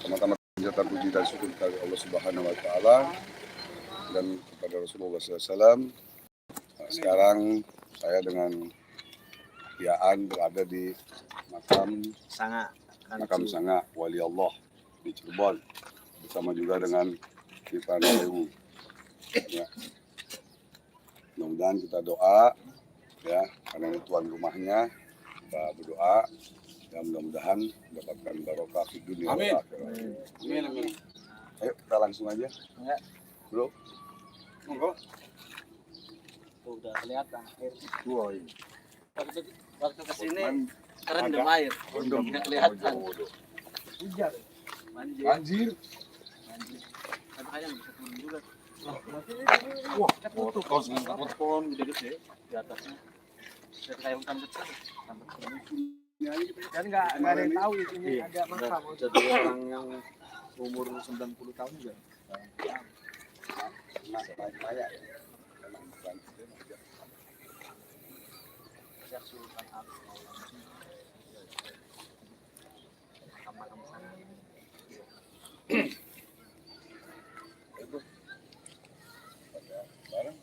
Pertama-tama kita puji dan syukur kepada Allah Subhanahu Wa Taala dan kepada Rasulullah SAW. Sekarang saya dengan Yaan berada di makam Sanga Wali Allah di Cirebon bersama juga dengan Kiflan Sewu. Ya. Mudah-mudahan kita doa ya karena ini tuan rumahnya, kita berdoa dan mudah-mudahan mendapatkan barokah di dunia dan akhirat. Amin. Ayo kita langsung aja. Ya. Bro. Monggo. Udah kelihatan air. Wah, ini. Waktu kesini terendam air. Nggak kelihatan. Hujan. Banjir. Katanya bisa turun juga. Wah, putus dengan pohon gede-gede Di atasnya. Saya kayak hutan kecil. Dan nggak ada yang tahu di sini ada makam. Jadi orang yang umur 90 tahun juga. Banyak ya. Sultan Abu makam sana. Barang.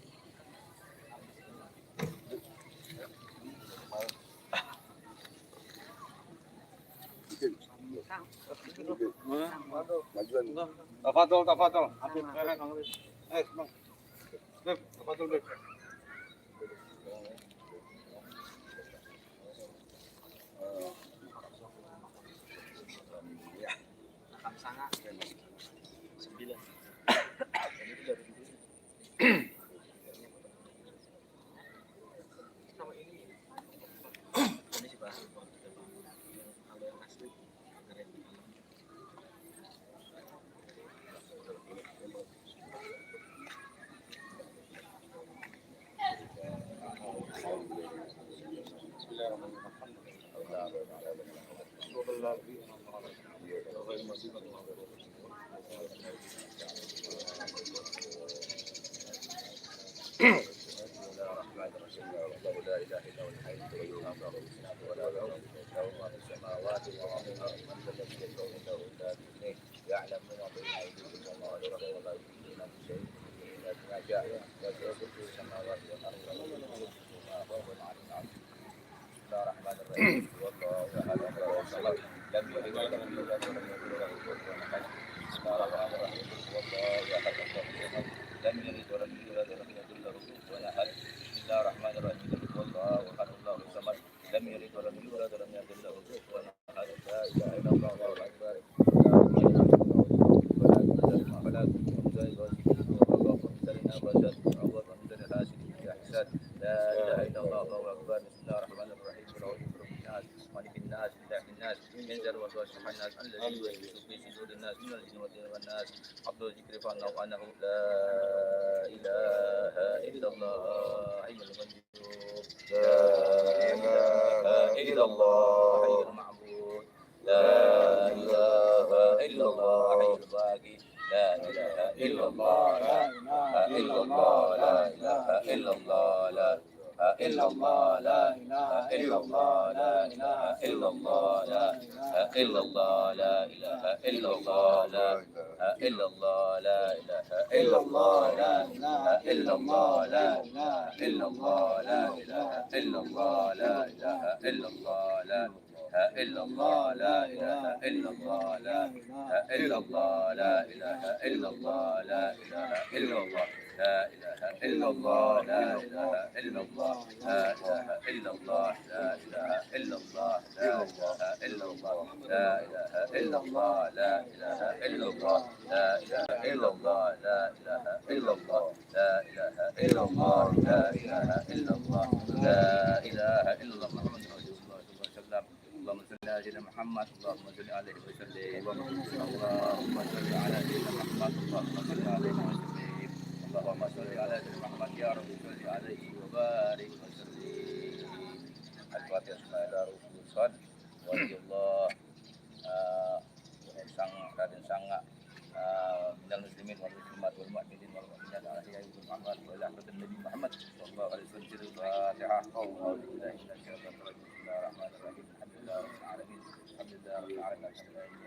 Majuan. Tafadhol. Tafadhol, Beb. Makam Sanga 9. Ini sih Pak. Kalau yang asli dari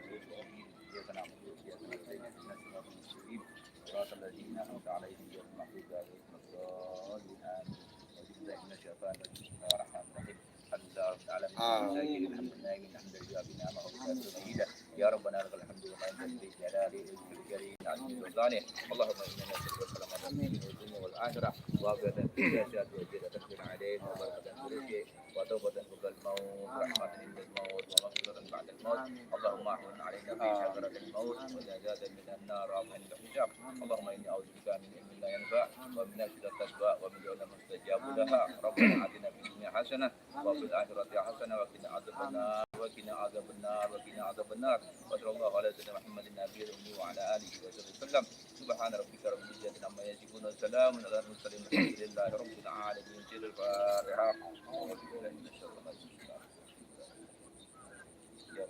إياك نعبد وإياك نستعين اهدنا الصراط المستقيم صراط الذين أنعمت عليهم غير المغضوب عليهم ولا الضالين آمين. أعوذ بالله من الشيطان الرجيم بسم الله الرحمن الرحيم الحمد لله رب العالمين الشاكرين الحمد النائمين الحمد لله بنعمه وكافر مجيدا يا ربنا لك الحمد وما ينبغي لجلاله الكريم العظيم سلطانه اللهم إنا نسألك السلامة في الدنيا والآخرة وعافية في الجسد وزيادة في العين وبركة في الرزق وتوبة قبل الموت ورحمة عند الموت ومغفرة بعد الموت اللهم احفظ علينا في شجرة الموت ونجاة من النار ومن الحجاب اللهم إني أعوذ بك من علم لا ينفع ومن نفس لا تشبع ومن دون مستجاب لها ربنا آتنا في الدنيا حسنة وفي الآخرة حسنة وقنا عذاب النار وقنا عذاب النار وقنا عذاب النار وصلى الله على سيدنا محمد النبي الأمي وعلى آله وصحبه وسلم سبحان ربك رب العزة عما يصفون وسلام على المرسلين الحمد لله رب العالمين سير الفاتحة أعوذ بالله من الشيطان الرجيم يا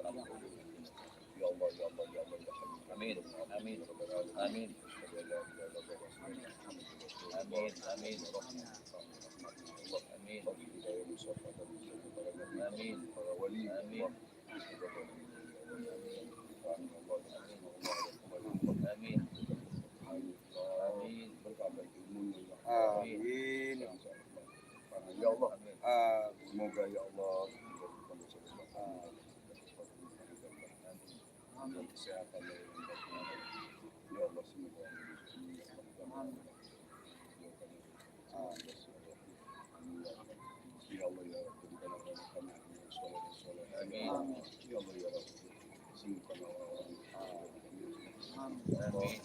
رب يا الله يا الله يا الله يا حبيبي آمين آمين آمين آمين آمين آمين آمين آمين آمين Amin. Ya Allah. Semoga ya Allah kesehatan ya Allah semoga ya Allah ya berikan kami soleh. Amin. Ya Allah ya Rabbi. Sembuhkan orang-orang. Amin.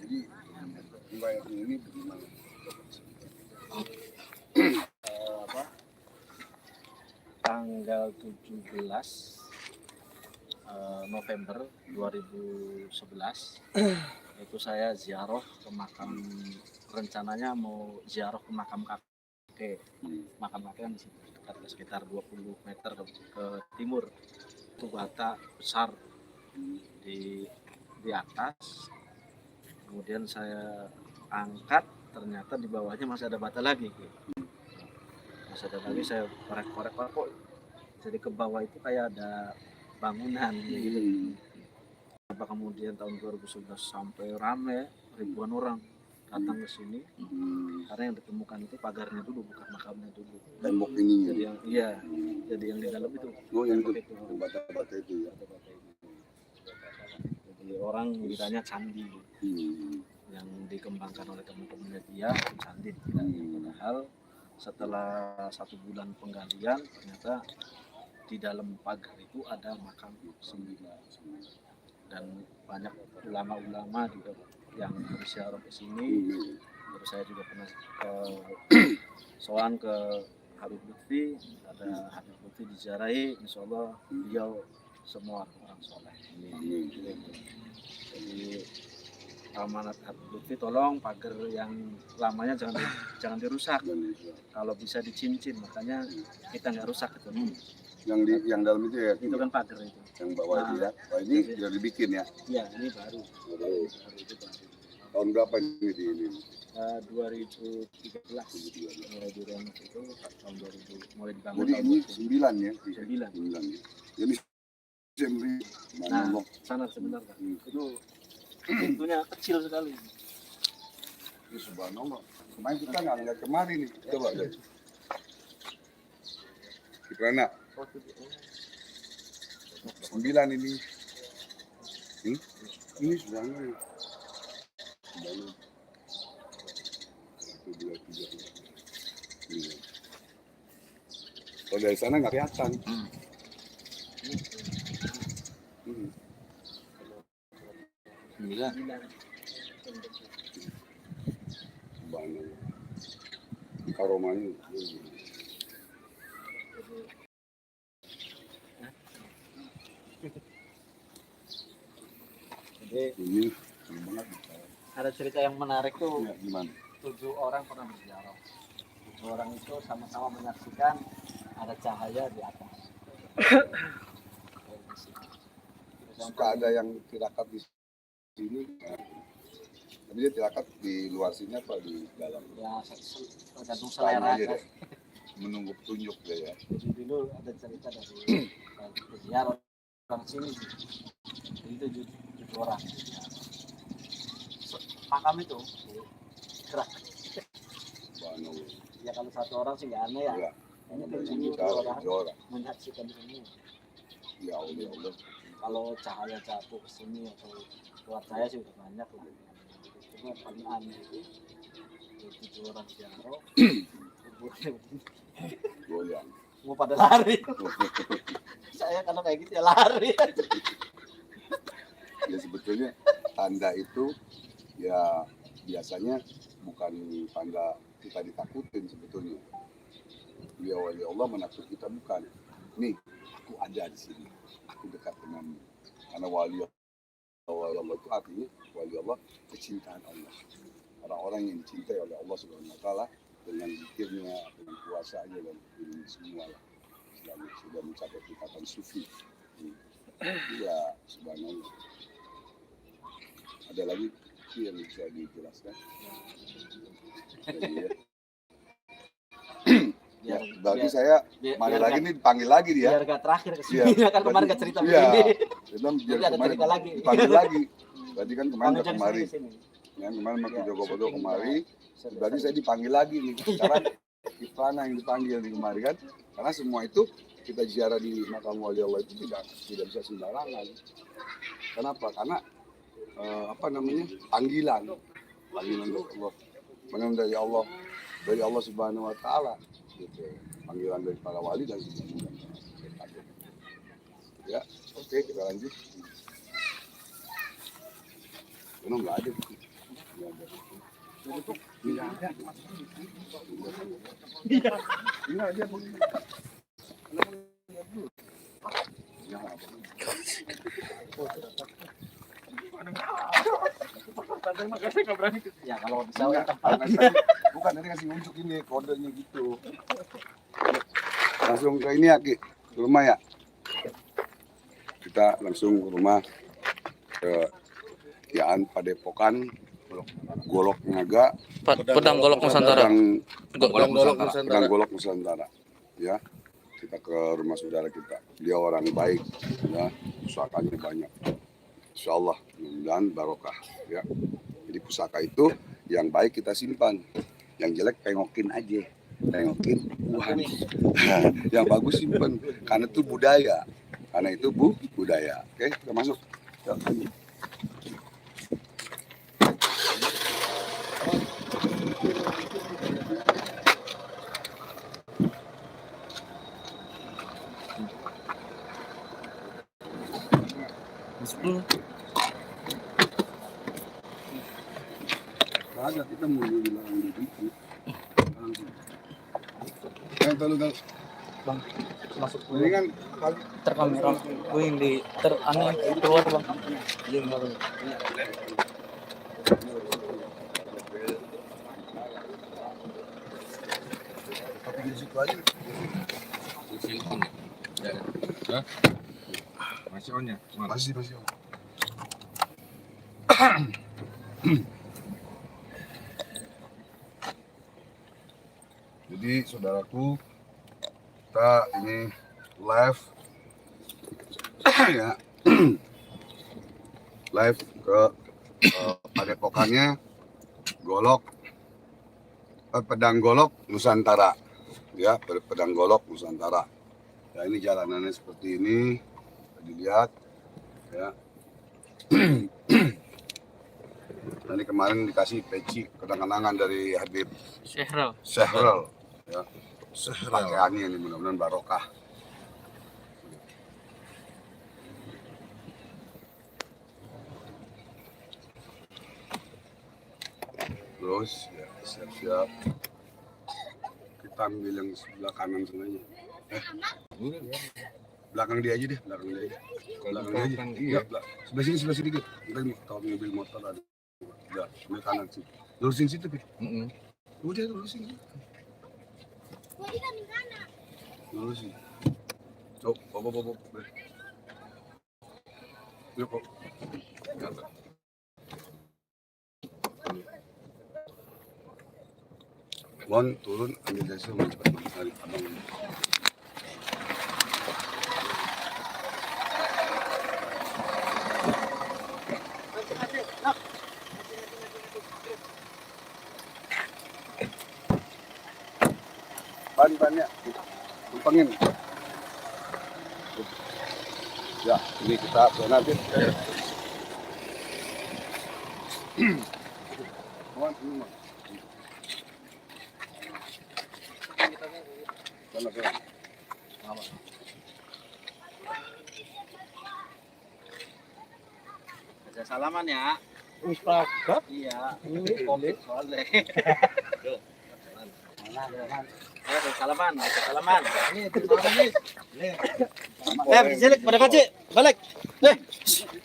Jadi pembayaran ini bagaimana? Tanggal 17 November 2011 itu saya ziarah ke makam, rencananya mau ziarah ke makam kakek. Makam kakek kan di situ dekat, sekitar 20 meter ke timur. Itu bata besar di atas. Kemudian saya angkat, ternyata di bawahnya masih ada bata lagi. Masih ada lagi, saya korek-korek kok. Jadi ke bawah itu kayak ada bangunan gitu. Apa kemudian tahun 2011 sampai rame, ribuan orang datang ke sini. Karena yang ditemukan itu pagarnya dulu, bukan makamnya dulu. Tembok ininya. Jadi yang jadi yang di dalam itu. Oh, yang itu bata-bata itu ya. Jadi orang bilangnya candi. Yang dikembangkan oleh teman-teman media candi bilangnya. Padahal setelah 1 bulan penggalian ternyata di dalam pagar itu ada makam 9 dan banyak ulama-ulama juga yang berziarah ke sini. Terus saya juga pernah sowan ke Habib Lutfi, ada Habib Lutfi diziarahi, insya Allah beliau semua orang soleh. Jadi amanat Habib Lutfi, tolong pagar yang lamanya jangan dirusak. Kalau bisa dicincin, makanya kita nggak rusak itu. Yang dalam itu ya. Itu kan pagar itu. Yang bawah itu ya. Wah, ini sudah dibikin ya. Iya, ini baru. Tahun berapa ini di ini? 2013 mulai direnov itu tahun 2000 mulai dibangun. Jadi tahun ini 9. 9 ya. 9 ya. Jadi Semri. Nah, sana sebentar Pak. Itu pintunya kecil sekali. Ini subhanallah. Kemarin kita nggak ngeliat kemarin nih. Coba guys. Kiprana. 9 ini. Ini sebenarnya 1, 2, 3, 4. Kalau dari sana nggak kelihatan. Sembilan. Banyak. Karomanya. Jadi Ini banget. ada cerita yang menarik tuh, Ya, gimana? 7 orang pernah berziarah. 7 orang itu sama-sama menyaksikan ada cahaya di atas. Suka ada yang tirakat di sini. Tapi dia tirakat di luar sini apa di dalam? Ya, tergantung Style selera. aja deh. Menunggu petunjuk deh ya. Jadi dulu ada cerita dari berziarah orang sini. Jadi 7 orang. Makam itu gerak. Banu. Ya kalau 1 orang sih nggak aneh ya. Ya. Ini Dari 7 kita orang orang. menyaksikan ini. Ya Allah. Kalau cahaya jatuh ke sini atau keluar saya sih udah banyak lah. Cuma paling aneh itu 7 orang ziarah. Goyang. Mau pada lari. Saya kalau kayak gitu ya lari. Ya sebetulnya tanda itu ya biasanya bukan tanda kita ditakutin sebetulnya. Ya wali Allah menakut kita bukan. Nih, aku ada di sini. Aku dekat denganmu. Karena wali Allah itu artinya wali Allah kecintaan Allah. Orang-orang yang dicintai oleh Allah Subhanahu wa taala dengan zikirnya, dengan puasanya dan ini semua lah. Sudah mencapai tingkatan sufi. Ya, subhanallah. Ada lagi yang bisa dijelaskan? Jadi, ya, berarti saya kemarin lagi nih dipanggil lagi dia. Biar gak terakhir ke sini. Iya. Kan kemarin gak cerita Iya. begini. Bilang biar Jadi ada kemarin cerita lagi. dipanggil lagi. Berarti kan kemarin udah Jangan kemari. sini. Ya, kemarin makin Ya, jogo-jogo syuting kemari. udah Berarti saya dipanggil lagi nih. Sekarang Ifrana yang dipanggil di kemari kan. Karena semua itu kita ziarah di makam wali Allah itu tidak bisa sembarangan. Kenapa? Karena panggilan dari Allah, panggilan dari Allah Subhanahu Wa Taala, gitu. Panggilan dari para wali dan sebagainya. Ya, oke kita lanjut. Karena nggak ada. Nggak ada. Ya kalau bisa Enggak, tempat. bukan nanti kasih unjuk ini kodenya gitu. Langsung ke ini ya Ki, ke rumah ya. Kita langsung ke rumah ke Kiaan Padepokan Golok Naga Pedang Golok Nusantara. Pedang Golok Nusantara. Ya, kita ke rumah saudara kita. Dia orang baik, ya, pusakanya banyak. Insya Allah, mudah-mudahan barokah. Ya, jadi pusaka itu yang baik kita simpan, yang jelek pengokin aja, pengokin Tuhan. Yang bagus simpan, karena itu budaya, budaya. Oke, kita masuk. Ya. Ada kita mau bilang begitu. Yang terlalu Bang, masuk ini kan terkamera. Gue yang di aneh keluar bang. Iya benar. tapi di situ aja. Masih on ya? Masih. Jadi saudaraku, kita ini live ya, live ke padepokannya Pedang Golok Nusantara, ya, Pedang Golok Nusantara. Ya ini jalanannya seperti ini, dilihat ya. Nanti kemarin dikasih peci kenang-kenangan dari Habib Syahrul ya. Pakaiannya ini mudah-mudahan barokah. Terus ya siap-siap kita ambil yang sebelah kanan sengaja. Belakang dia aja deh, belakang dia aja. Iya, sebelah sini sedikit. Kita tahu mobil motor ada. Ya, sebelah kanan sih. Lurusin situ, Pi. Udah lurusin. Lurusin. Oh, Yuk, kok. Mon, turun, ambil dari situ, cepat mari, abang. Ban-bannya, tumpangin. Ya, ini kita zona bit. Mon, ini Mon. Baca salaman ya. Ustaz. Iya. Covid soalnya. Ayo salaman, salaman. Ini salaman nih. Balik pada kaci. Balik.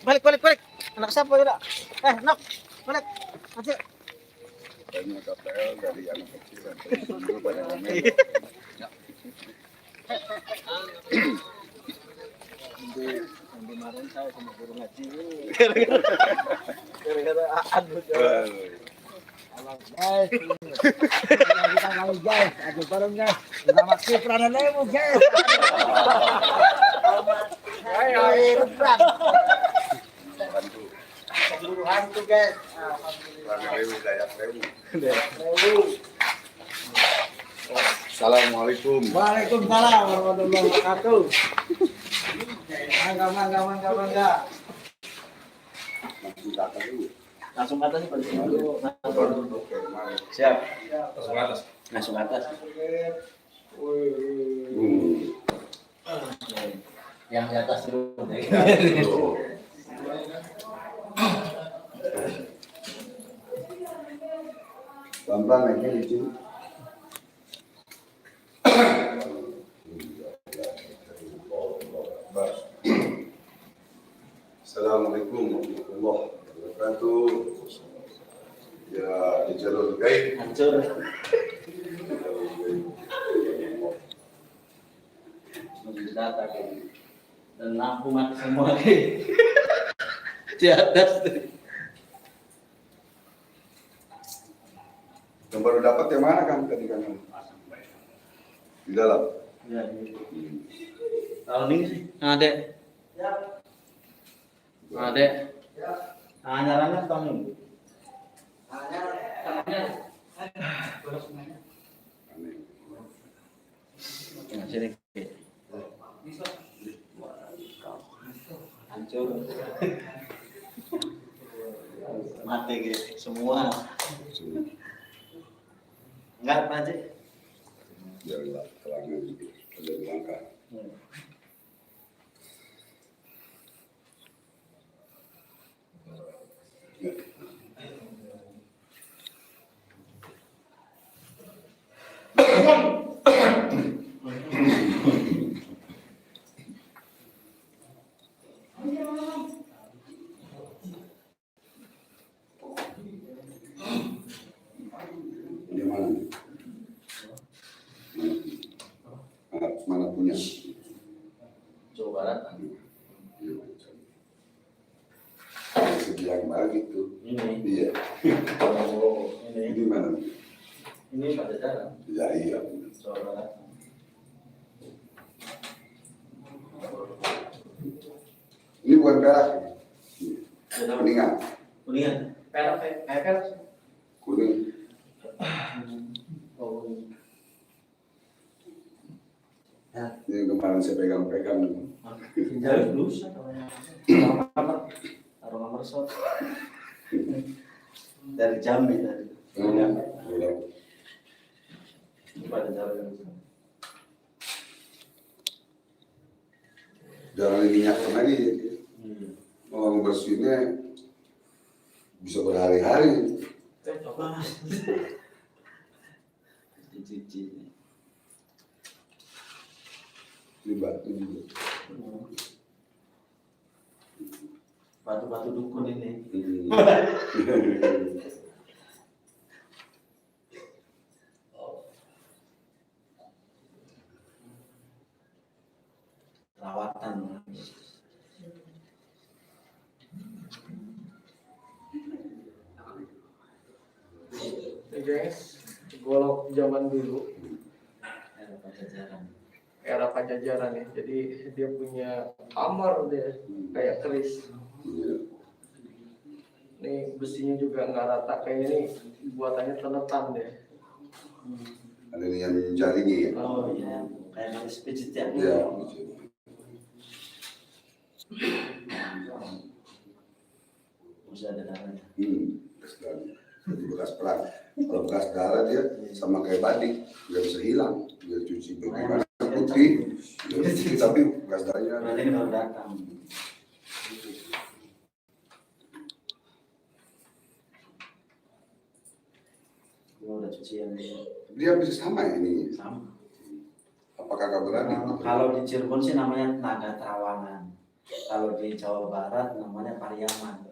Balik. Anak siapa ya? Nok. Balik. Kaci. Banyak KPL dari anak kecil dan dulu pada komen. Kemarin saya sama guru ngaji. Gara-gara anu. Guys, kita kali guys, ada bareng guys. Nama Kipran Lemu guys. Ayo, berat. Bantu. Guru hantu guys. Assalamualaikum. Waalaikumsalam warahmatullahi wabarakatuh. Mangga. Langsung ke atas nih siap. Langsung ke atas. Yang di atas dulu. Pelan-pelan naiknya licin. Assalamualaikum warahmatullahi wabarakatuh. Ya, di jalur gaib. Hancur. Mobil data dan lampu mati semua di atas. Yang baru dapat yang mana kan tadi kan? Di dalam. Ya, tahun ini sih. Adek. Anyarannya tahun ini. Nah, sini. Hancur. Mati gitu semua. Enggak, Pak Haji. Biarlah kelangan ada langkah. Ini mana? Mana punya? Jawa Barat. Segi yang mana gitu? Ini. Iya. Oh, ini. Ini mana? Ini Pajajaran. Ya iya. Jawa Barat. Ini bukan perak. Kuningan. Kuningan. Perak. Kuning. Oh. Ini kemarin saya pegang-pegang. Jauh dulu siapa? Aroma meresap dari Jambi tadi. Pada jalan. Jangan diminyakan lagi. Mau bersihnya bisa berhari-hari. Dicuci. Di batu juga. Batu-batu dukun ini. Perawatan. Nih guys, golok zaman dulu Era Pajajaran. era Pajajaran ya. Jadi dia punya hammer dia kayak keris. Iya. Nih besinya juga nggak rata kayak ini buatannya teletan deh. Ada yang jaringnya ya. Oh iya, kayak garis pijit ya. Iya. Masih ada darahnya. Bekas darah. Jadi bekas perang. Kalau bekas darah dia sama kayak badik, nggak bisa hilang. Dia cuci bagaimana putih, dia putih tapi bekas darahnya ada. Berarti baru datang. Gua udah cucian dia. Dia bisa sama ini. Sama. Apakah kagak berani? Kalau di Cirebon sih namanya Naga Trawangan. Kalau di Jawa Barat namanya Pariaman.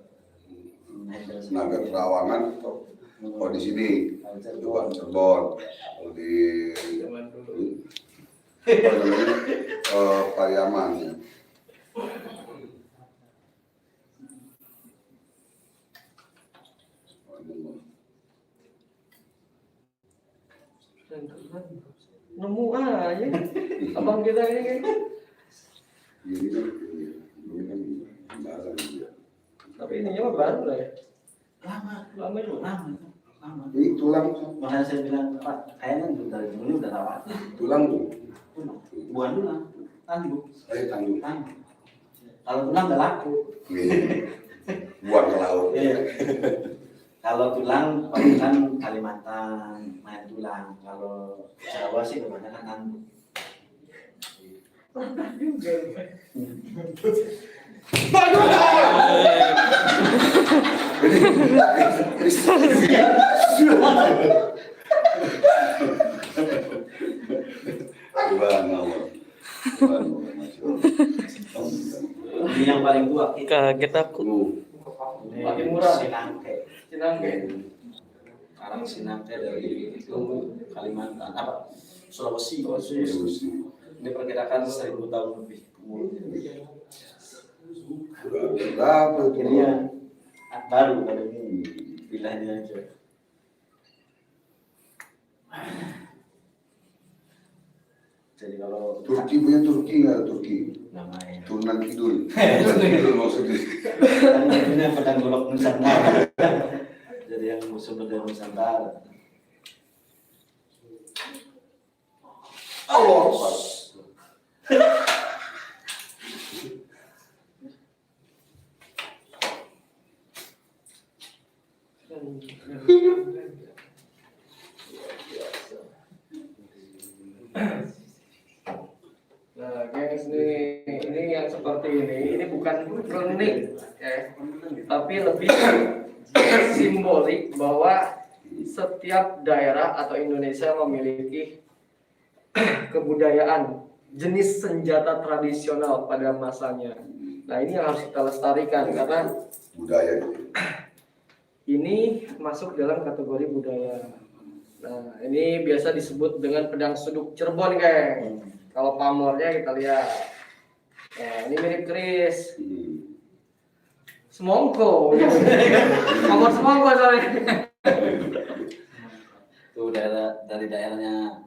Naga Terawangan oh di sini Kalau coba Cirebon. Cirebon kalau di Zaman dulu. apa namanya Pariaman ya. Nemu aja abang kita ini kan. Ini kan pembahasan dia. Tapi ininya mah baru lah ya. Lama juga. Lama. Ini tulang Makanya saya bilang Pak, kayaknya dari dulu udah rawat. tulang tuh. Bukan dulu lah. Nanti bu. Tanggung. Nanti. Kalau tulang nggak laku. Nih, buang ke laut. Iya. Kalau tulang paling Kalimantan main tulang. Kalau Jawa sih kebanyakan nanduk. Ini yang paling tua. Kaget aku. Ini Paling murah. Sinangke. Sinangke. Karang Sinangke dari itu Kalimantan apa Sulawesi. Ini perkirakan 1000 tahun lebih kemudian. Berapa itu? Ini yang baru kali ini bilahnya aja. Jadi kalau Turki punya Turki nggak Turki? namanya Turunan Kidul. Kidul maksudnya. ini yang pedang golok Nusantara. Jadi yang musuh dari Nusantara. Allah. Nah, guys, ini yang seperti ini bukan klinik, ya, tapi lebih simbolik bahwa setiap daerah atau Indonesia memiliki kebudayaan jenis senjata tradisional pada masanya. Nah, ini yang harus kita lestarikan karena Budaya. ini masuk dalam kategori budaya. Nah, ini biasa disebut dengan pedang suduk Cirebon, geng. Kalau pamornya kita lihat. Nah, ini mirip keris. Semongko. Pamor semongko soalnya. Itu dari daerahnya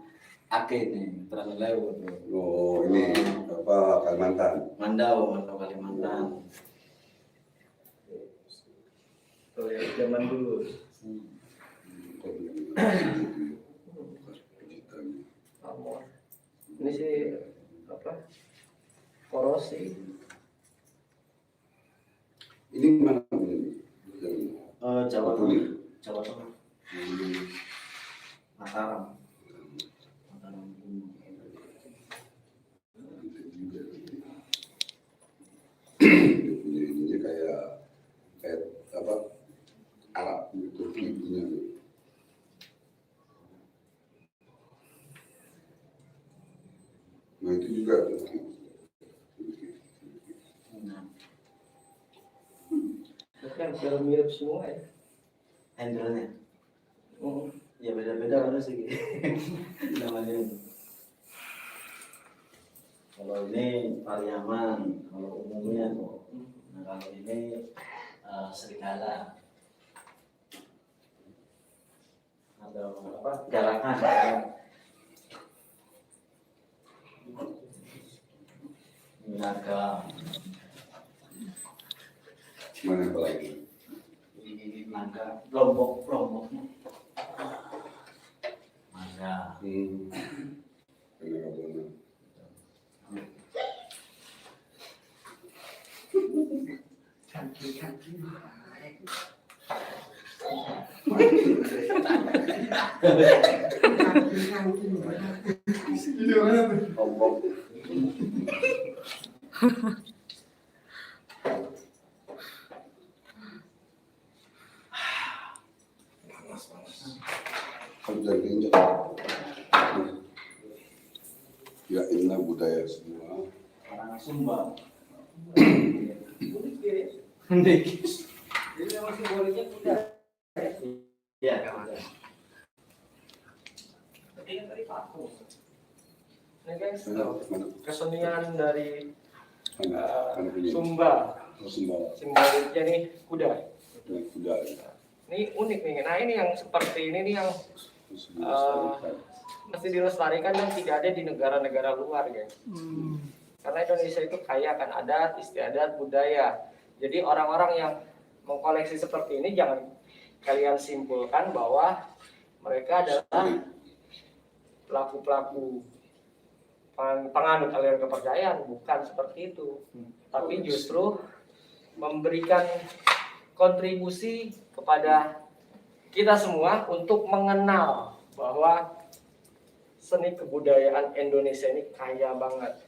Aceh nih, terang lewat. Oh ini apa Kalimantan? Mandau Kalimantan. Tuh ya, zaman dulu. Pamor. Ini sih apa? Korosi. Ini mana ini? Jawa Buli. Tengah. Jawa Tengah. Mataram. Mataram. Dia punya ininya kayak apa? Arab gitu, punya. Nah itu juga. Kan sudah mirip semua ya. Handle-nya. Ya beda-beda kan sih. Namanya. Kalau ini Pariaman, kalau umumnya tuh. Nah kalau ini serigala. Ada apa? Garangan. Naga. Mana apa lagi? Ini naga. Lomboknya. Naga. Naga bono. Lombok. Kalau dari injak. Ya inilah budaya semua. Orang Sumba. Jadi memang simboliknya kuda. Iya. Tapi kan tadi paku. Ini guys, Mana kesenian dari mana punya? Sumba. Sumba. Simboliknya nih kuda. Kuda. Ini unik nih. Nah ini yang seperti ini nih yang mesti dilestarikan dan tidak ada di negara-negara luar, guys. Karena Indonesia itu kaya akan adat, istiadat, budaya. Jadi orang-orang yang mengkoleksi seperti ini jangan kalian simpulkan bahwa mereka adalah pelaku-pelaku penganut aliran kepercayaan, bukan seperti itu. Tapi justru memberikan kontribusi kepada kita semua untuk mengenal bahwa seni kebudayaan Indonesia ini kaya banget.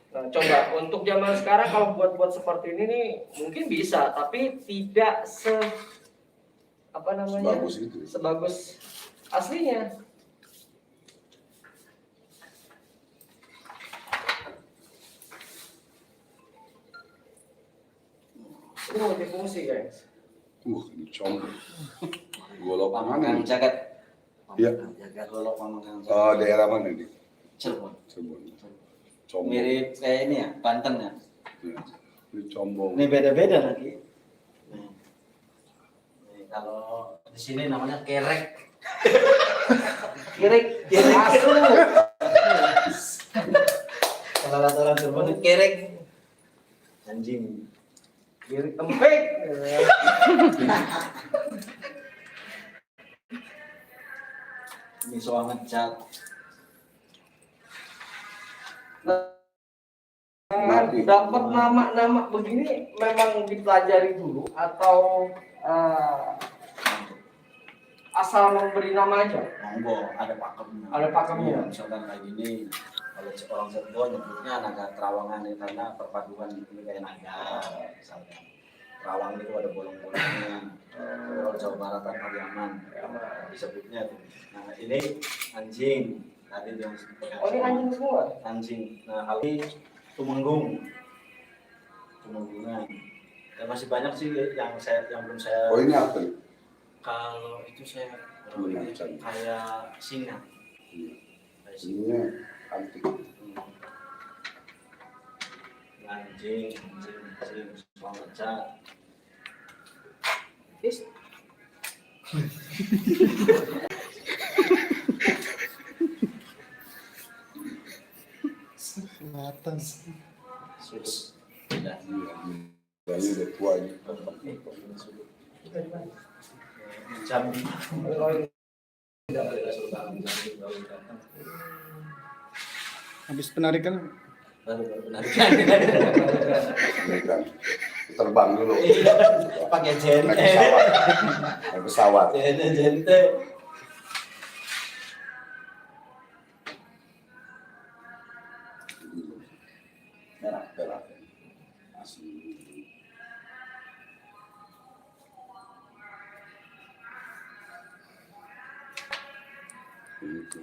Nah, coba untuk zaman sekarang kalau buat-buat seperti ini nih mungkin bisa, tapi tidak Sebagus itu. sebagus aslinya. Ini multifungsi, guys. Dicomot. Golok mana Pamangkang nih? Jagat. Iya. Jagat Golok Pamangkang Jagat. Oh, daerah mana nih? Cirebon. Cirebon. Combong. Mirip kayak ini ya, Banten ya. Ya. Ini combong. Ini beda-beda lagi. Nih, kalau di sini namanya kerek. Kirek, asu. Kalau kata orang Cirebon itu kerek. Anjing. Kirek tempek. Ini soal ngecat. Dapat nama-nama begini memang dipelajari dulu atau asal memberi nama aja? Monggo, ada pakemnya. Ada pakemnya. Iya, misalkan kayak gini, kalau orang Cirebon nyebutnya naga terawangan ya, karena perpaduan ini kayak naga, misalkan. Terawang itu ada bolong-bolongnya. Kalau Jawa Barat kan Pariaman, disebutnya tuh. Nah ini anjing, tadi yang disebutkan. Oh ini anjing semua? Anjing. Nah kalau ini tumenggung, tumenggungan. Ya, masih banyak sih yang belum saya. Oh ini apa nih? Kalau itu saya Macan. kayak singa. Kayak singa. Ininya antik. Anjing, soal ngecat. Is. Matang. Sudut. Tidak. Ini udah tua ini. Jambi. Habis penarikan Baru benar. Kan. Terbang terbang dulu. Pakai Naik jente. pesawat. Naik pesawat. Jente. Merah. Asli. Itu.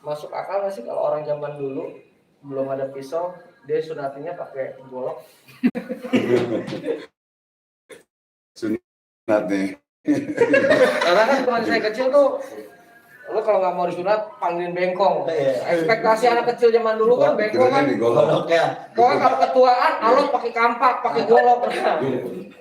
Masuk akal nggak sih kalau orang zaman dulu belum ada pisau, dia sunatinya pakai golok? Sunat nih. Karena kan teman saya kecil tuh, lo kalau nggak mau disunat panggilin bengkong. Ekspektasi anak kecil zaman dulu kan bengkong kan. Kiranya nih golok. Pokoknya kalau ketuaan, alot pakai kampak, pakai golok.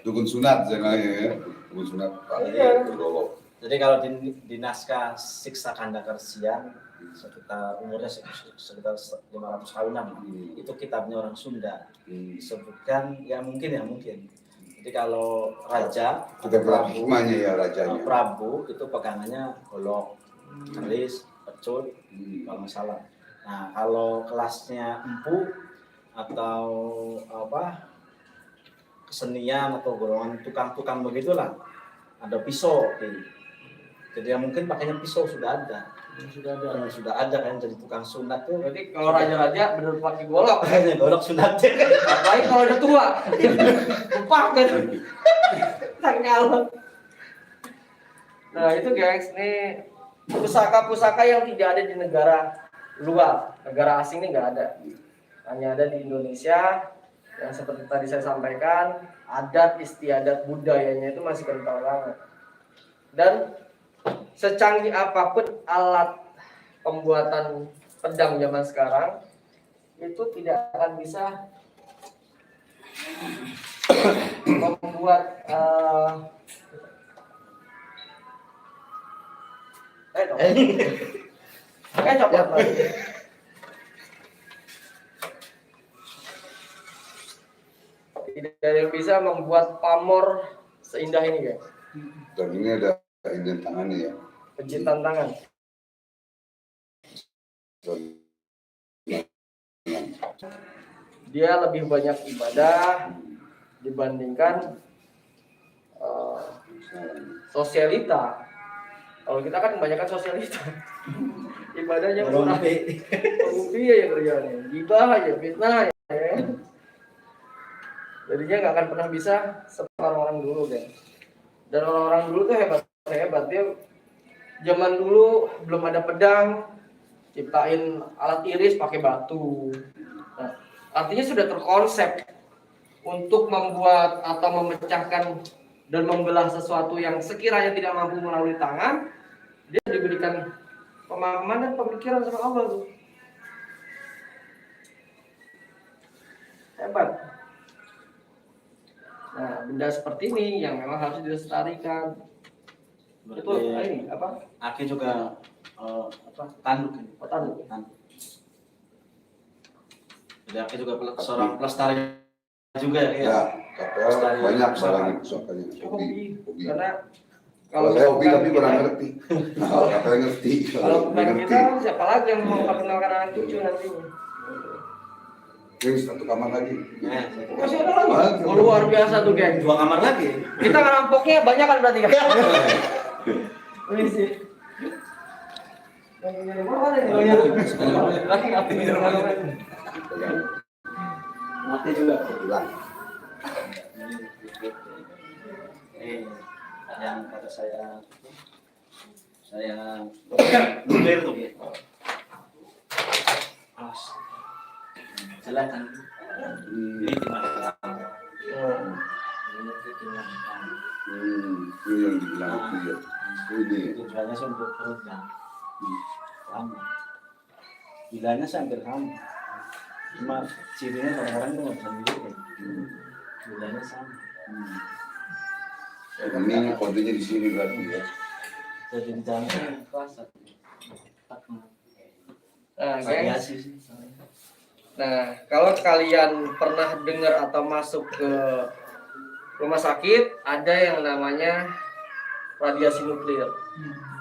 Dukun sunat jangan ya. Dukun sunat Iya. pakai golok. Jadi kalau di naskah Siksa Kanda Kersian sekitar umurnya sekitar 500 tahunan, itu kitabnya orang Sunda, disebutkan ya mungkin. Jadi kalau raja Kita bilang hikmahnya ya rajanya. Prabu itu pegangannya golok, keris, pecul, kalau nggak salah. Nah kalau kelasnya empu atau apa kesenian atau golongan tukang-tukang begitulah, ada pisau. Jadi ya mungkin pakainya pisau sudah ada kan, jadi tukang sunat tuh. Berarti kalau raja-raja bener pakai golok. Pakainya golok sunatnya. Apalagi kalau udah tua, lupa kan. Tanggal. Nah itu guys, ini pusaka-pusaka yang tidak ada di negara luar, negara asing ini nggak ada. Hanya ada di Indonesia. Yang seperti tadi saya sampaikan, adat istiadat budayanya itu masih kental banget. Dan secanggih apapun alat pembuatan pedang zaman sekarang, itu tidak akan bisa membuat copot lagi. Tidak ada yang bisa membuat pamor seindah ini guys. Dan ini ada indent tangannya ya. Pencitan tangan. Dia lebih banyak ibadah dibandingkan sosialita. Kalau kita kan kebanyakan sosialita. Ibadahnya murah. Korupsi ya kerjanya, gibah aja, fitnah ya. Jadinya nggak akan pernah bisa seperti orang-orang dulu kan. Dan orang-orang dulu tuh hebat. Dia zaman dulu belum ada pedang, ciptain alat iris pakai batu. Nah, artinya sudah terkonsep untuk membuat atau memecahkan dan membelah sesuatu yang sekiranya tidak mampu melalui tangan, dia diberikan pemahaman dan pemikiran sama Allah tuh. Hebat. Nah, benda seperti ini yang memang harus dilestarikan. Itu ini apa? Aki juga tanduk. Oh, tanduk. Jadi Aki juga seorang pelestari juga ya. Ya, tapi banyak salahnya pusakanya. Hobi. Hobi. Karena Kalau saya hobi tapi kurang ngerti. Kalau katanya ngerti. Kalau bukan kita, siapa lagi yang mau perkenalkan anak cucu nantinya? Ini satu kamar lagi. Masih ada lagi. Oh, luar biasa tuh geng. 2 kamar lagi. Kita ngerampoknya banyak kan berarti kan? Ini sih. Mati juga. Hilang. Yang kata saya nuklir tuh ya. Silakan. Ini gimana? Ini yang dibilang itu ya. Ini. Tujuannya sih untuk perutnya. Sama. Bilanya sih hampir sama. Cuma cirinya kadang-kadang itu nggak bisa dilihat. Bilanya sama. Ini kodenya di sini berarti ya. Jadi jangan kelas. Nah, gengs. Nah, kalau kalian pernah dengar atau masuk ke rumah sakit, ada yang namanya radiasi nuklir.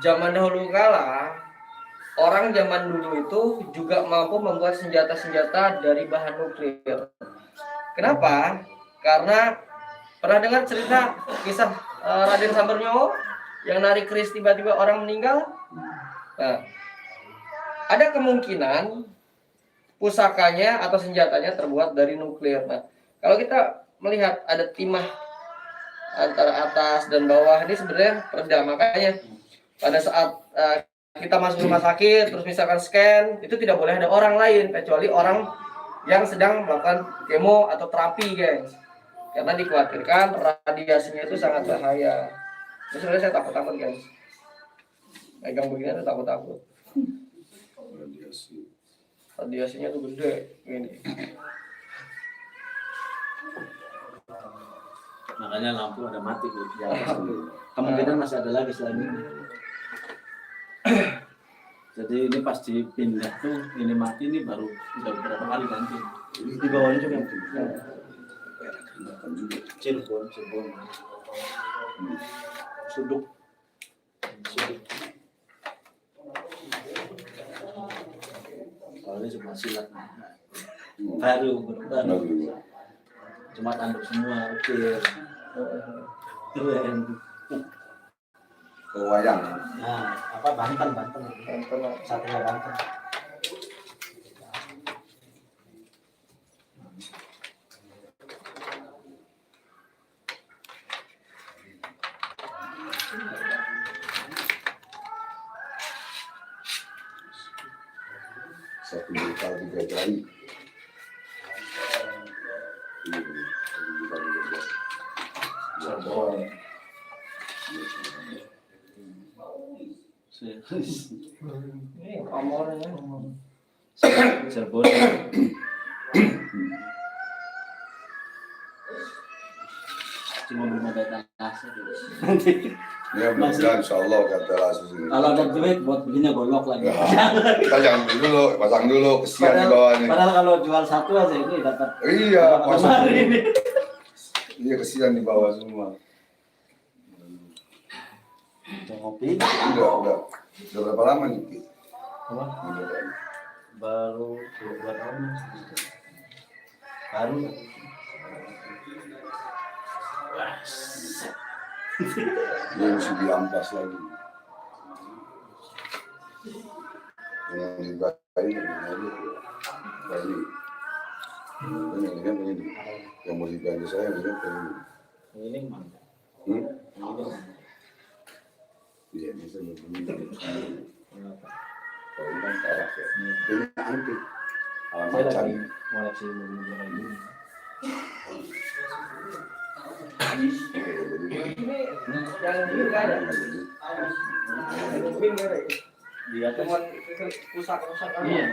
Zaman dahulu kala, orang zaman dulu itu juga mampu membuat senjata-senjata dari bahan nuklir. Kenapa? Karena pernah dengar cerita kisah Raden Sambernyowo yang narik keris tiba-tiba orang meninggal? Nah, ada kemungkinan pusakanya atau senjatanya terbuat dari nuklir. Nah, kalau kita melihat ada timah antara atas dan bawah, ini sebenarnya peredam. Makanya pada saat kita masuk rumah sakit, terus misalkan scan, itu tidak boleh ada orang lain kecuali orang yang sedang melakukan kemo atau terapi, guys. Karena dikhawatirkan radiasinya itu sangat bahaya. Ini sebenarnya saya takut-takut, guys. Megang begini tuh takut-takut. Radiasinya tuh gede ini. Makanya lampu ada mati Bu. Ya, kemungkinan masih ada lagi selain ini. Jadi ini pas dipindah tuh ini mati, ini baru udah berapa kali ganti. Di bawahnya juga. Cirebon. Suduk. Soalnya cuma silat. Baru. Cuma tanduk semua, oke. Keren. Wayang. Nah, apa Banten. Satunya Banten. Satu juta 3 jari. Ini komornya. Cirebon. Cuma belum ada tanah. Ya, mudah-mudahan insya Allah kata Rasul ini. Kalau ada duit buat begini golok lagi. Kita jangan beli dulu, pasang dulu, kesian di bawah ini. Padahal kalau jual satu aja ini dapat. Iya, pasang Kemarin ini. Iya, kesian di bawah semua. Ngopi. Udah berapa lama nih? Ki? Apa? Udah. Baru 2 tahun. Baru. Dia mesti diampas lagi. Yang dibayi ini. Yang mau dibantu saya ini. Ini mana? Iya, bisa begini. Kenapa? Kalau ini kan salah ya. Ini antik. Saya Alamat lagi cari. koleksi mobil kayak gini. Yang ini nggak ada. Ini nggak ada. Di atas. Cuman rusak-rusak. Iya,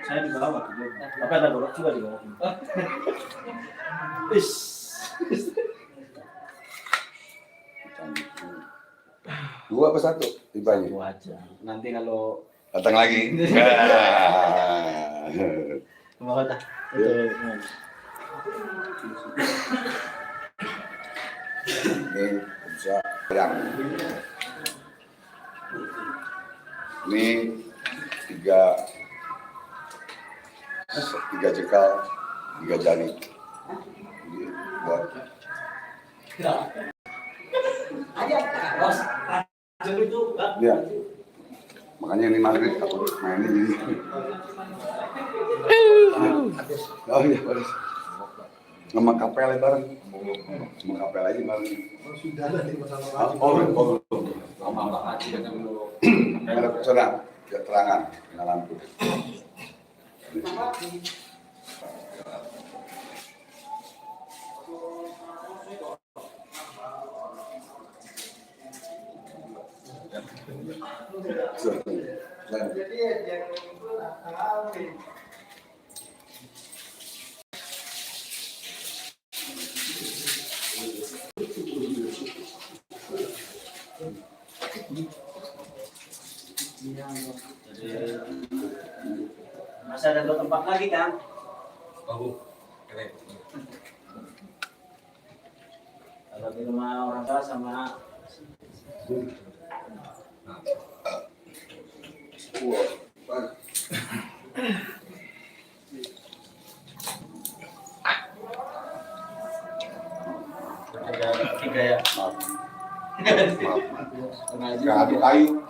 saya di bawah tuh. Tapi ada golok juga di bawah. Is. Dua apa satu? Dibagi. Satu aja. Nanti kalau Datang lagi. mau dah. Itu. Ini bisa yang ini tiga jekal, 3 jari. Jadi, buat ya. Makanya ini maghrib aku mainin ini. Oh iya, bagus. Sama kapel bareng. Sama kapel aja bareng. Oh. Ada pesona, keterangan, dengan lampu. Masih ada 2 tempat lagi kan? Kalau di rumah orang tua sama Ada 3 ya. Maaf. Maaf. Nggak ada kayu.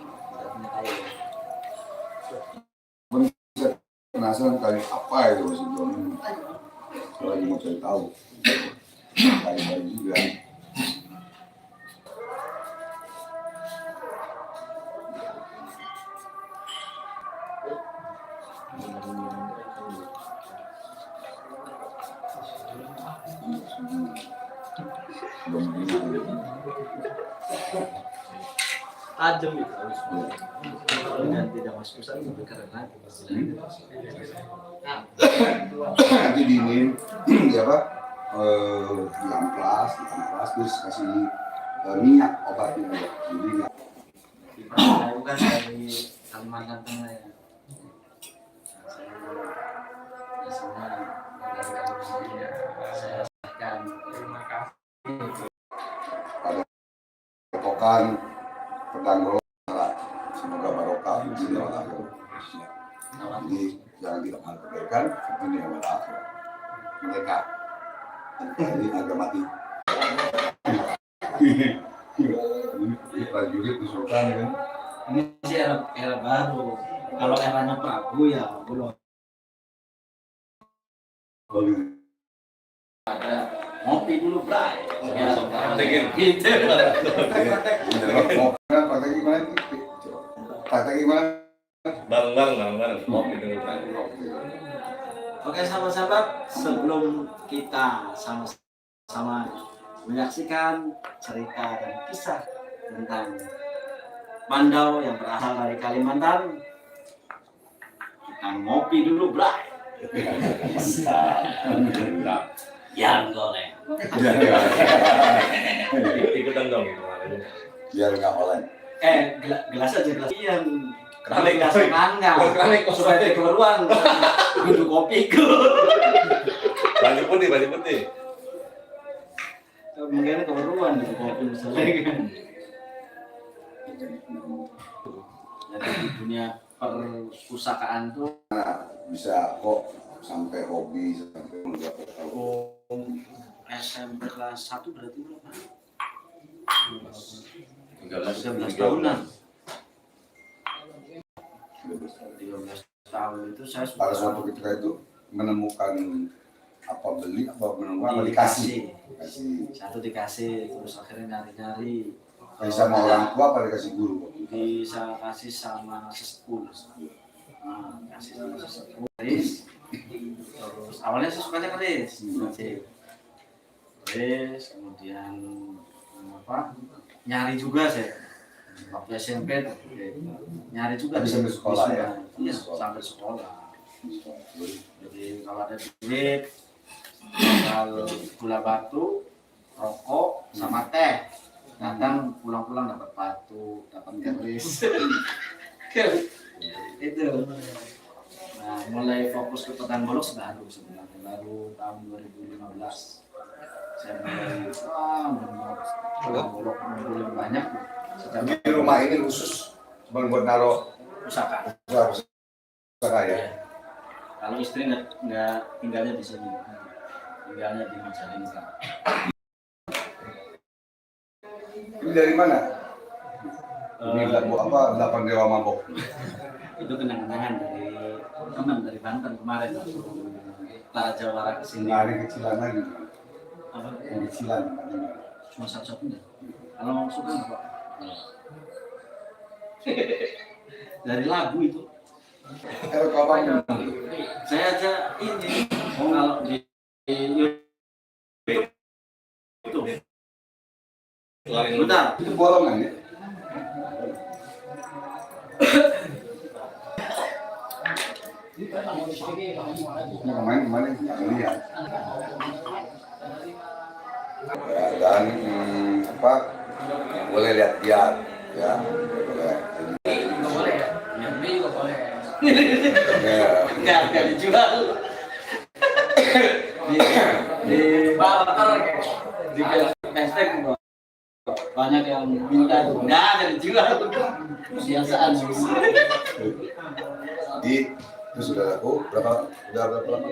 Penasaran kayu apa itu sebelum lagi mau cari tahu. Kayu juga. Tajam itu. Dan tidak masuk usaha lebih keren lagi. Nanti dingin, ya Pak, di amplas terus kasih minyak obatnya ya. Jadi nggak Saya bukan dari Kalimantan Tengah ya. Saya dari Kalimantan Tengah. Saya akan terima kasih. pokokan pedang golongan. Semoga barokah di dunia wal akhir. Jadi jangan kita mengabaikan dunia wal akhir. Mereka ini agak mati. Ini prajurit di Sultan kan. Ini sih era baru. Kalau eranya Prabu ya belum Oh, gitu. ada ngopi dulu, Bray. Ya, Praktekin. gitu. Mau kan praktek gimana? Praktek gimana? Bareng-bareng ngopi dulu. Oke sahabat-sahabat, sebelum kita sama-sama menyaksikan cerita dan kisah tentang Mandau yang berasal dari Kalimantan, kita ngopi dulu, Bray. Yang goreng. Ikutan dong. Biar nggak oleng. Gelas aja gelas yang Keramik. gelas mangga. Keramik. Supaya dia keluar duduk kopiku. Baju putih. Mungkin keperluan duduk kopi misalnya kan. Jadi di dunia perpustakaan tuh Bisa kok sampai hobi sampai mendapat tahu. SMP kelas 1 berarti berapa? 13 tahunan. 13 tahun itu saya Pada sudah suatu ketika itu menemukan apa beli apa menemukan apa dikasih. satu dikasih, terus akhirnya nyari-nyari Bisa sama orang tua apa dikasih guru. bisa kasih sama sesepuh. Kasih sama sesepuh keris. Terus awalnya saya sukanya keris, kemudian apa nyari juga saya waktu SMP tuh, nyari juga Tapi sampai sekolah ya? Iya, sampai sekolah. Jadi kalau ada duit kalau gula batu, rokok sama teh, kadang pulang-pulang dapat batu, dapat keris. Itu. Nah, mulai fokus ke petang golok baru sebenarnya, baru tahun 2015. Saya mulai petang golok lebih banyak. Di rumah ini khusus cuma buat naruh Pusaka. pusaka ya. Kalau istri nggak tinggalnya di sini, tinggalnya di Majalengka. Ini dari mana? Ini apa 8 dewa mabok. Itu kenang-kenangan dari teman dari Banten kemarin waktu Tara Jawara kesini. Hari kecilan lagi. Apa? Yang kecilan. Cuma satu-satunya. Kalau mau suka nggak Pak? Dari lagu itu. Kapan? Saya aja ini kalau di YouTube itu. Bentar. Itu bolongan ya? Kemarin nggak lihat. Ya, dan apa boleh lihat-lihat ya boleh. Boleh ya? Yang ini juga boleh. Ya. Nggak dijual. di di hashtag banyak yang minta nggak ada dijual. Biasaan Di itu sudah laku berapa lama?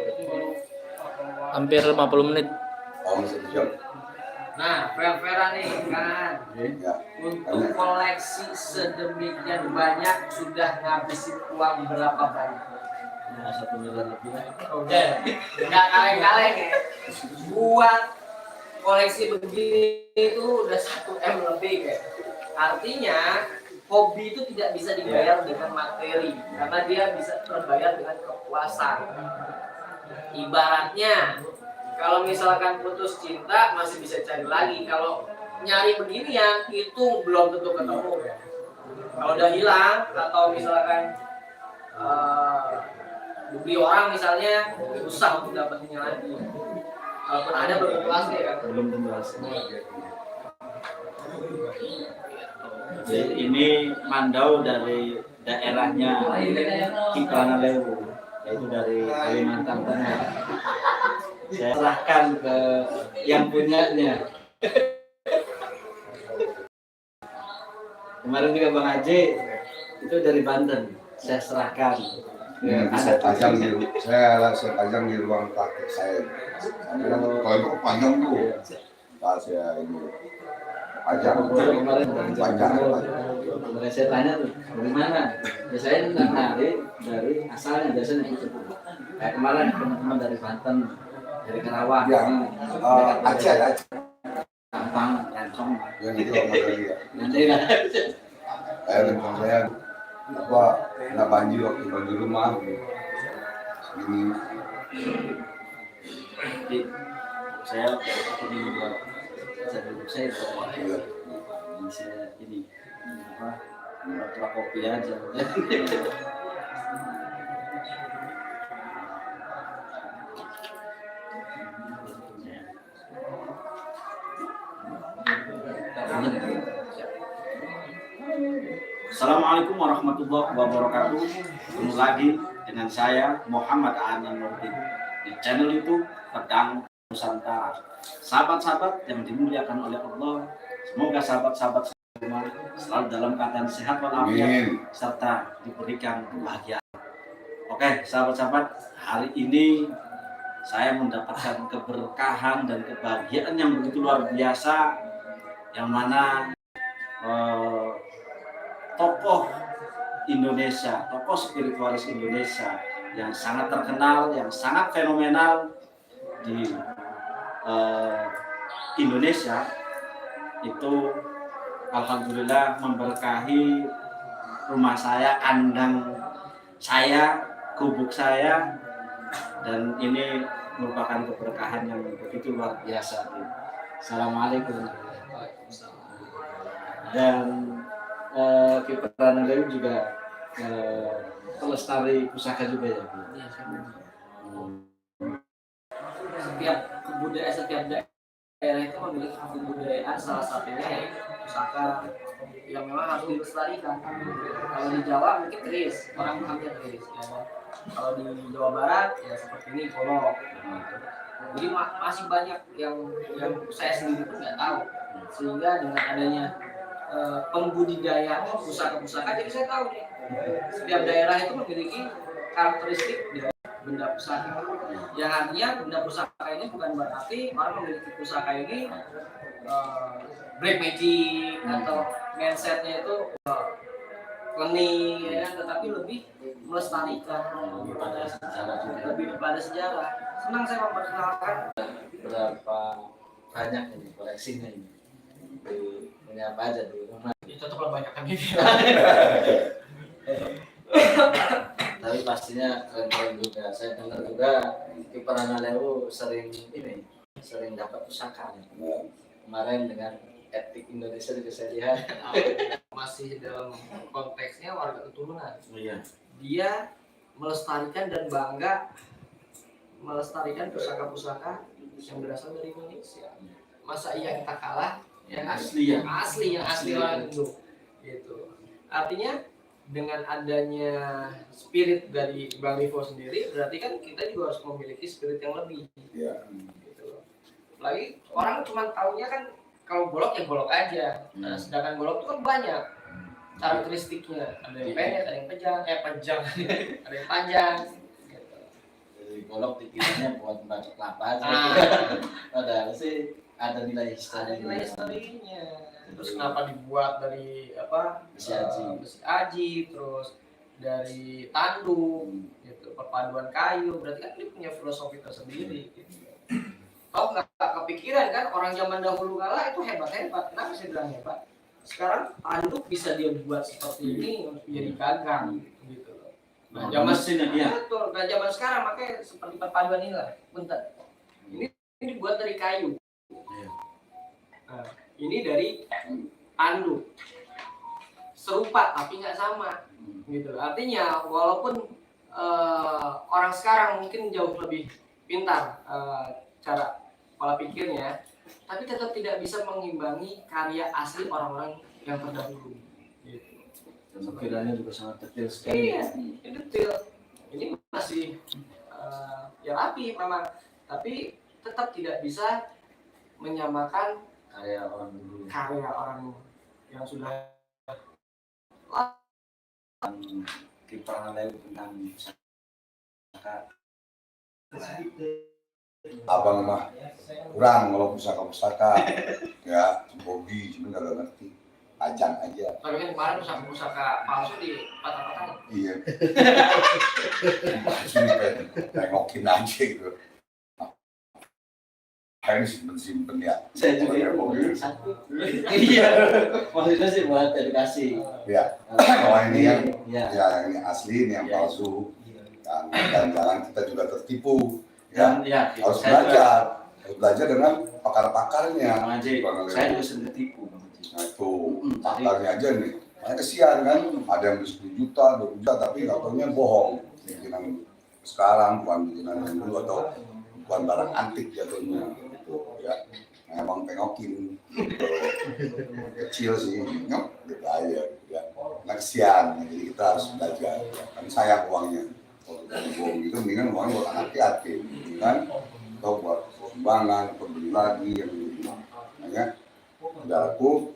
Hampir 50 menit. Oh, 1 jam. Nah, Vera nih kan, Ya, untuk koleksi sedemikian banyak sudah ngabisin uang berapa banyak? Ya, 1 miliar lebih lah. Udah, nggak kaleng-kaleng ya. Buat koleksi begini itu udah 1 M lebih kayak. Artinya hobi itu tidak bisa dibayar dengan materi karena dia bisa terbayar dengan kepuasan. Ibaratnya kalau misalkan putus cinta masih bisa cari lagi, kalau nyari beginian itu belum tentu ketemu. Kalau udah hilang atau misalkan beli orang misalnya susah untuk dapetinnya lagi. Walaupun ada belum tentu asli kan. Belum tentu asli. Jadi ini mandau dari daerahnya Kiprana Lewu, yaitu dari Kalimantan Tengah. Saya serahkan ke yang punyanya. Kemarin juga Bang Haji itu dari Banten, saya serahkan. ya saya pajang di ruang praktek saya. Kalau itu panjang tuh, pas saya ini pajang. Kemarin Pajang. Kemarin saya tanya tuh dari mana? Ya saya nggak dari asalnya biasanya itu. Kayak kemarin teman-teman dari Banten, dari Karawang, Yang Aceh. Gampang, langsung. Yang itu materi ya. Nanti lah. Rencana saya apa nggak banjir waktu banjir rumah ini. Jadi saya ini buat saya bisa ini apa buat kopi aja. Assalamualaikum warahmatullahi wabarakatuh. Ketemu lagi dengan saya Muhammad Anan Nurdin di channel YouTube Pedang Nusantara. Sahabat-sahabat yang dimuliakan oleh Allah, semoga sahabat-sahabat semua selalu dalam keadaan sehat walafiat serta diberikan kebahagiaan. Oke, sahabat-sahabat, hari ini saya mendapatkan keberkahan dan kebahagiaan yang begitu luar biasa, yang mana tokoh Indonesia, tokoh spiritualis Indonesia yang sangat terkenal, yang sangat fenomenal di Indonesia itu alhamdulillah memberkahi rumah saya, kandang saya, gubuk saya, dan ini merupakan keberkahan yang begitu luar biasa. Assalamualaikum. Dan Kiprana Lewu juga pelestari pusaka juga ya Bu. Setiap daerah itu memiliki kebudayaan, salah satunya yaitu pusaka yang memang harus dilestarikan. Kalau di Jawa mungkin keris, orang mengambil keris. Ya. Kalau di Jawa Barat ya seperti ini kolok. Jadi masih banyak yang saya sendiri pun nggak tahu. Sehingga dengan adanya pembudidaya pusaka-pusaka, jadi saya tahu nih setiap daerah itu memiliki karakteristik dari benda pusaka. Yang artinya benda pusaka ini bukan berarti orang memiliki pusaka ini black magic atau mindsetnya itu kleni, ya, tetapi lebih melestarikan lebih pada sejarah. Senang saya memperkenalkan Berapa banyak ini koleksinya ini? Punya apa aja di rumah? itu tetap kebanyakan ini. Tapi pastinya keren-keren juga. Saya dengar juga Kiprana Lewu sering dapat pusaka. Kemarin dengan etik Indonesia juga saya lihat. Masih dalam konteksnya warga keturunan. Iya. Dia melestarikan dan bangga melestarikan pusaka-pusaka yang berasal dari Indonesia. Masa iya kita kalah? Yang asli ya. Yang asli langsung. Gitu. Artinya dengan adanya spirit dari Bang Rivo sendiri, berarti kan kita juga harus memiliki spirit yang lebih. Ya. Gitu. Lagi orang cuma taunya kan kalau golok ya golok aja. Nah, sedangkan golok itu kan banyak karakteristiknya. Ada yang pendek, ada yang panjang, ada yang panjang. Jadi golok dikiranya buat membacok kelapa aja. Padahal sih ada nilai ada nilai historinya. historinya. Terus kenapa dibuat dari apa? Besi aji. Besi aji, terus dari tanduk, gitu, perpaduan kayu. Berarti kan dia punya filosofi tersendiri. Gitu. Oh nggak kepikiran kan orang zaman dahulu kala itu hebat-hebat. Kenapa saya bilang hebat? Sekarang tanduk bisa dia buat seperti ini untuk jadi gagang, gitu. Nah, zaman betul. Nah, zaman sekarang makanya seperti perpaduan inilah. Bentar. Ini dibuat dari kayu. Nah, ini dari tanduk. Serupa tapi nggak sama. Gitu. Artinya walaupun orang sekarang mungkin jauh lebih pintar cara pola pikirnya, tapi tetap tidak bisa mengimbangi karya asli orang-orang yang terdahulu. Gitu. Pemikirannya juga sangat detail sekali. Iya, detail. Ini masih ya rapi memang, tapi tetap tidak bisa menyamakan Karya orang dulu. karya orang yang sudah Kiprah lain tentang pusaka. Abang mah kurang kalau pusaka ya hobi cuma kagak ngerti, ajang aja. tapi kan kemarin pusaka palsu di patah-patah. Iya. Sini tengokin aja gitu. Kayak simpen ya. Saya juga iya. Maksudnya sih buat edukasi. Ya. Kalau ini yang ya ini asli, ini yang palsu. Dan jangan kita juga tertipu. Ya. Harus belajar dengan pakar-pakarnya. Saya juga sering tertipu. Nah itu pakarnya aja nih. Makanya kesian kan, ada yang 10 juta, 20 juta, tapi nggak taunya bohong. Bikinan sekarang, bukan bikinan yang dulu atau bukan barang antik jatuhnya. Gitu, ya. Nah, emang pengokin kecil sih, nyok, gitu aja. Ya. Nah kesian, jadi kita harus belajar. Ya. Kan sayang uangnya. Kalau kita bohong gitu, mendingan uangnya buat anak yatim, kan? Atau buat sumbangan, beli lagi yang gitu. Makanya saudaraku,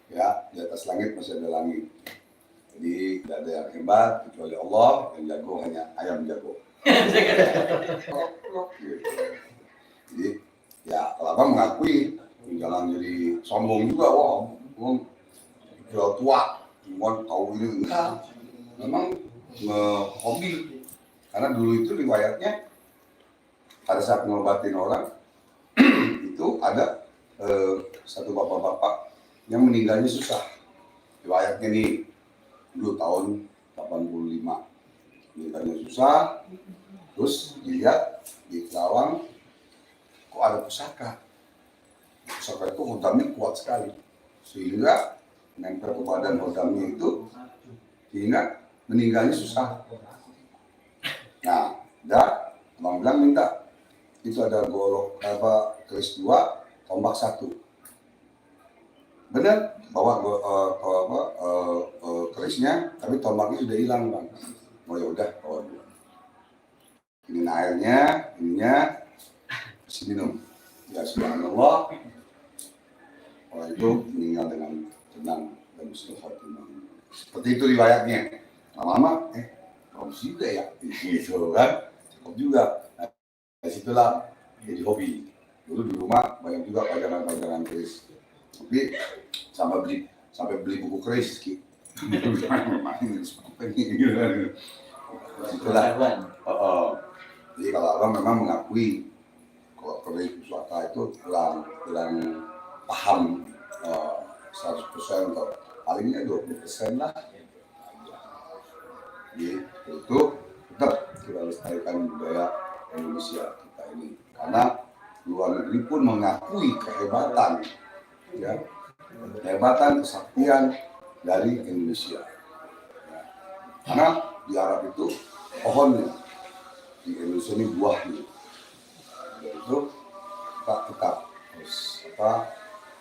ya di atas langit masih ada langit. Jadi tidak ada yang hebat kecuali Allah, yang jago hanya ayam jago. Gitu. Jadi ya kalau abang mengakui, jangan jadi sombong juga, wah, jual tua, cuma tahu ini enggak. Memang hobi, karena dulu itu riwayatnya pada saat ngobatin orang itu ada satu bapak-bapak yang meninggalnya susah. Riwayatnya nih dulu tahun 85 meninggalnya susah, terus dilihat di Kerawang kok ada pusaka itu hodamnya kuat sekali sehingga nempel ke badan hodamnya itu sehingga meninggalnya susah. Nah, abang bilang minta itu ada golok keris 2 tombak 1. Benar bawa kerisnya tapi tombaknya sudah hilang bang. Oh ya udah bawa 2. Ini airnya, ininya kasih minum. Ya subhanallah. Orang itu meninggal dengan tenang dan husnul khotimah. Seperti itu riwayatnya. Lama-lama kalau juga ya, gitu kan, cukup juga. Nah, dari situlah jadi hobi. Dulu di rumah banyak juga pajangan-pajangan keris. Tapi sampai beli buku keris, Ki. Itulah. Jadi kalau abang memang mengakui kalau keris pusaka itu kurang paham 100% atau palingnya 20% lah. Jadi itu tetap kita lestarikan budaya Indonesia kita ini, karena luar negeri pun mengakui kehebatan, ya, kehebatan kesaktian dari Indonesia. Ya. Karena di Arab itu pohonnya, di Indonesia ini buahnya. Dan itu kita harus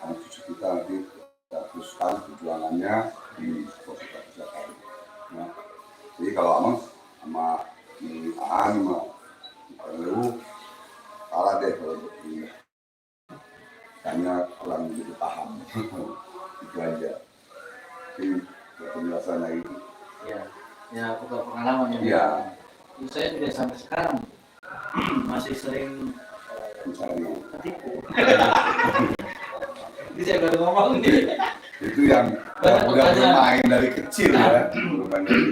anak cucu kita nanti kita teruskan perjuangannya di kota Jakarta. Ya. Jadi kalau abang sama Aan perlu kalah deh kalau begini. Hanya orang jadi paham. Itu aja. Jadi penjelasan lagi. Ya bukan pengalaman ya. Saya juga sampai sekarang masih sering misalnya. Ini saya baru ngomong nih. Itu yang Banyak udah pertanyaan. bermain dari kecil ya.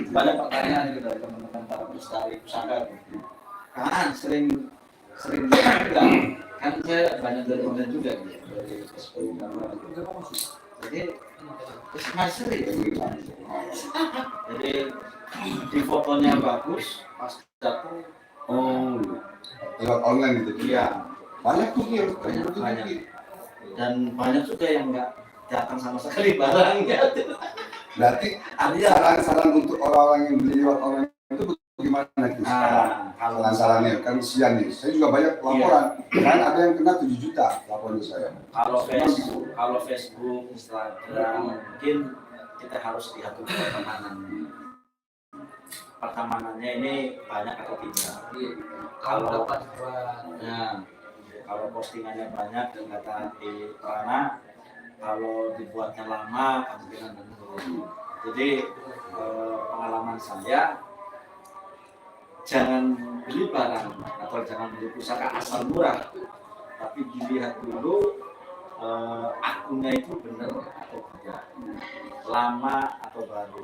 Banyak pertanyaan gitu dari teman-teman para pelestari pusaka. Kan sering juga. Kan saya banyak dari online juga gitu. Dari Facebook. Jadi sering. Jadi di fotonya bagus, pas datang Oh, lewat online gitu. iya Banyak tuh ya, banyak. Dan banyak juga yang nggak datang sama sekali barangnya. Berarti saran-saran untuk orang-orang yang beli lewat online itu bagaimana itu sekarang? Saran-sarannya kan kesian nih. Saya juga banyak laporan. Kan ada yang kena 7 juta laporan ke saya. Kalau Facebook, Instagram mungkin kita harus lihat dulu pertemanannya ini banyak atau tidak. Kalau kalau postingannya banyak dan kata di Prana, kalau dibuatnya lama kemungkinan menurun. Jadi pengalaman saya, jangan beli barang atau jangan beli pusaka asal murah, tapi dilihat dulu akunnya itu benar atau tidak, lama atau baru.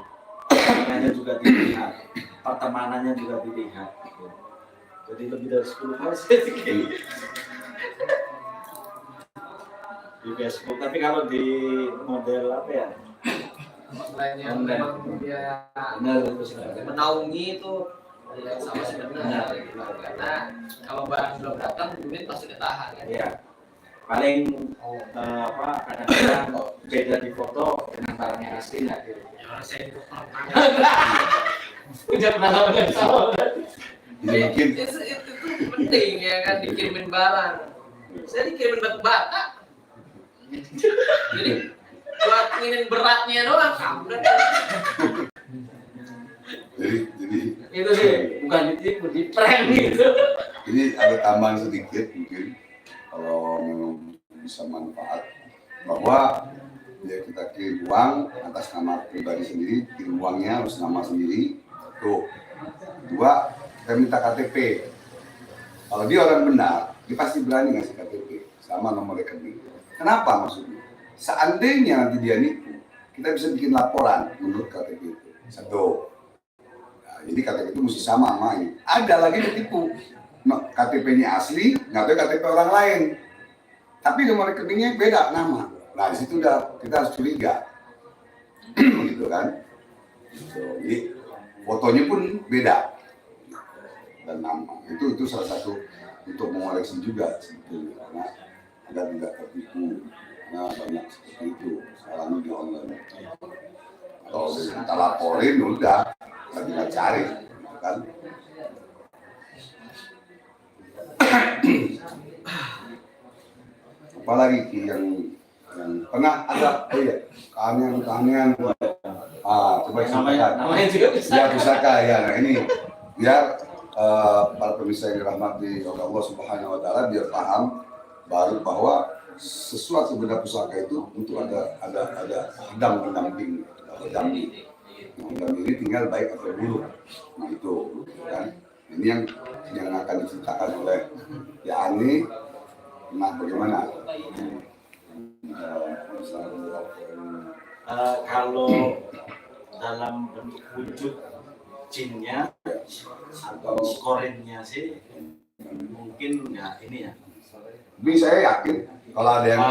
Postingannya juga dilihat, pertemanannya juga dilihat. Jadi lebih dari 10 kali saya sedikit di Facebook. Tapi kalau di model apa ya? Yang memang dia menaungi itu sama sebenarnya karena kalau barang belum datang duit pasti ketahan kan. Ya, paling kadang-kadang beda di foto dengan barangnya asli lah gitu. Ya saya itu Udah pernah sama. Mungkin itu penting ya kan, dikirimin barang. Saya dikirimin batu bata. Jadi buat nginin beratnya doang kampret. jadi Itu sih bukan ditipu, di prank gitu. ini ada tambahan sedikit mungkin kalau memang bisa manfaat bahwa ya kita kirim uang atas nama pribadi sendiri, kirim uangnya harus nama sendiri. Tuh. Dua, kita minta KTP. Kalau dia orang benar, dia pasti berani ngasih KTP sama nomor rekening. Kenapa maksudnya? Seandainya nanti dia nipu, kita bisa bikin laporan menurut KTP itu. Satu. Nah, jadi KTP itu mesti sama ini. Ada lagi yang tipu. KTP-nya asli, nggak tahu KTP orang lain. Tapi nomor rekeningnya beda nama. Nah, di situ udah kita harus curiga. Gitu kan? So, jadi fotonya pun beda. Dan nama. Itu salah satu untuk mengoreksi juga sebetulnya karena agar tidak tertipu. Nah, banyak seperti itu sekarang di online. Kalau kita laporin udah, kita tinggal cari, kan? Apalagi yang pernah ada, keanehan. Coba ceritakan. Namanya juga bisa. Ya pusaka ya. Nah ini biar para pemirsa yang dirahmati oleh Allah Subhanahu Wa Taala biar paham baru bahwa sesuatu benda pusaka itu untuk ada hadam pendamping. Hadam ini tinggal baik atau buruk. Nah itu kan ini yang akan diceritakan oleh Yani. Nah bagaimana? Kalau dalam bentuk wujud jinnya atau korinnya sih mungkin ya ini ya. Tapi saya yakin kalau ada yang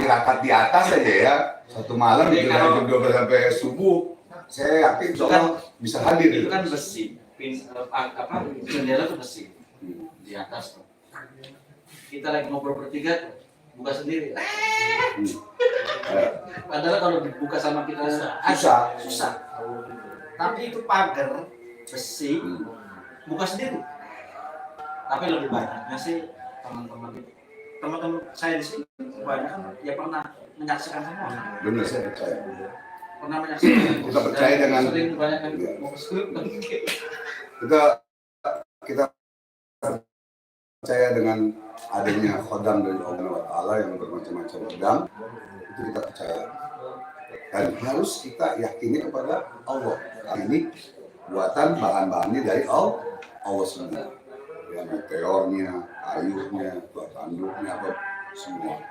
tirakat di atas aja ya satu malam Jadi itu dari kalau- jam 12 sampai subuh, saya yakin Itu kan- bisa hadir Itu kan besi, jendela itu besi di atas tuh. Kita lagi ngobrol bertiga, buka sendiri. Padahal kalau dibuka sama kita susah. Tapi itu pagar besi, buka sendiri. Tapi lebih banyaknya sih teman-teman saya di sini kebanyakan ya pernah menyaksikan semua. Benar saya percaya. Pernah menyaksikan. Kita percaya dengan- sering banyak yang Iya. mau kesulitan. kita percaya dengan adanya khodam dari Allah Subhanahu Wa Taala yang bermacam-macam khodam itu kita percaya dan harus kita yakini kepada Allah. Ini buatan bahan-bahannya dari Allah SWT. ya meteornya, kayunya, buah tanduknya, apa semua.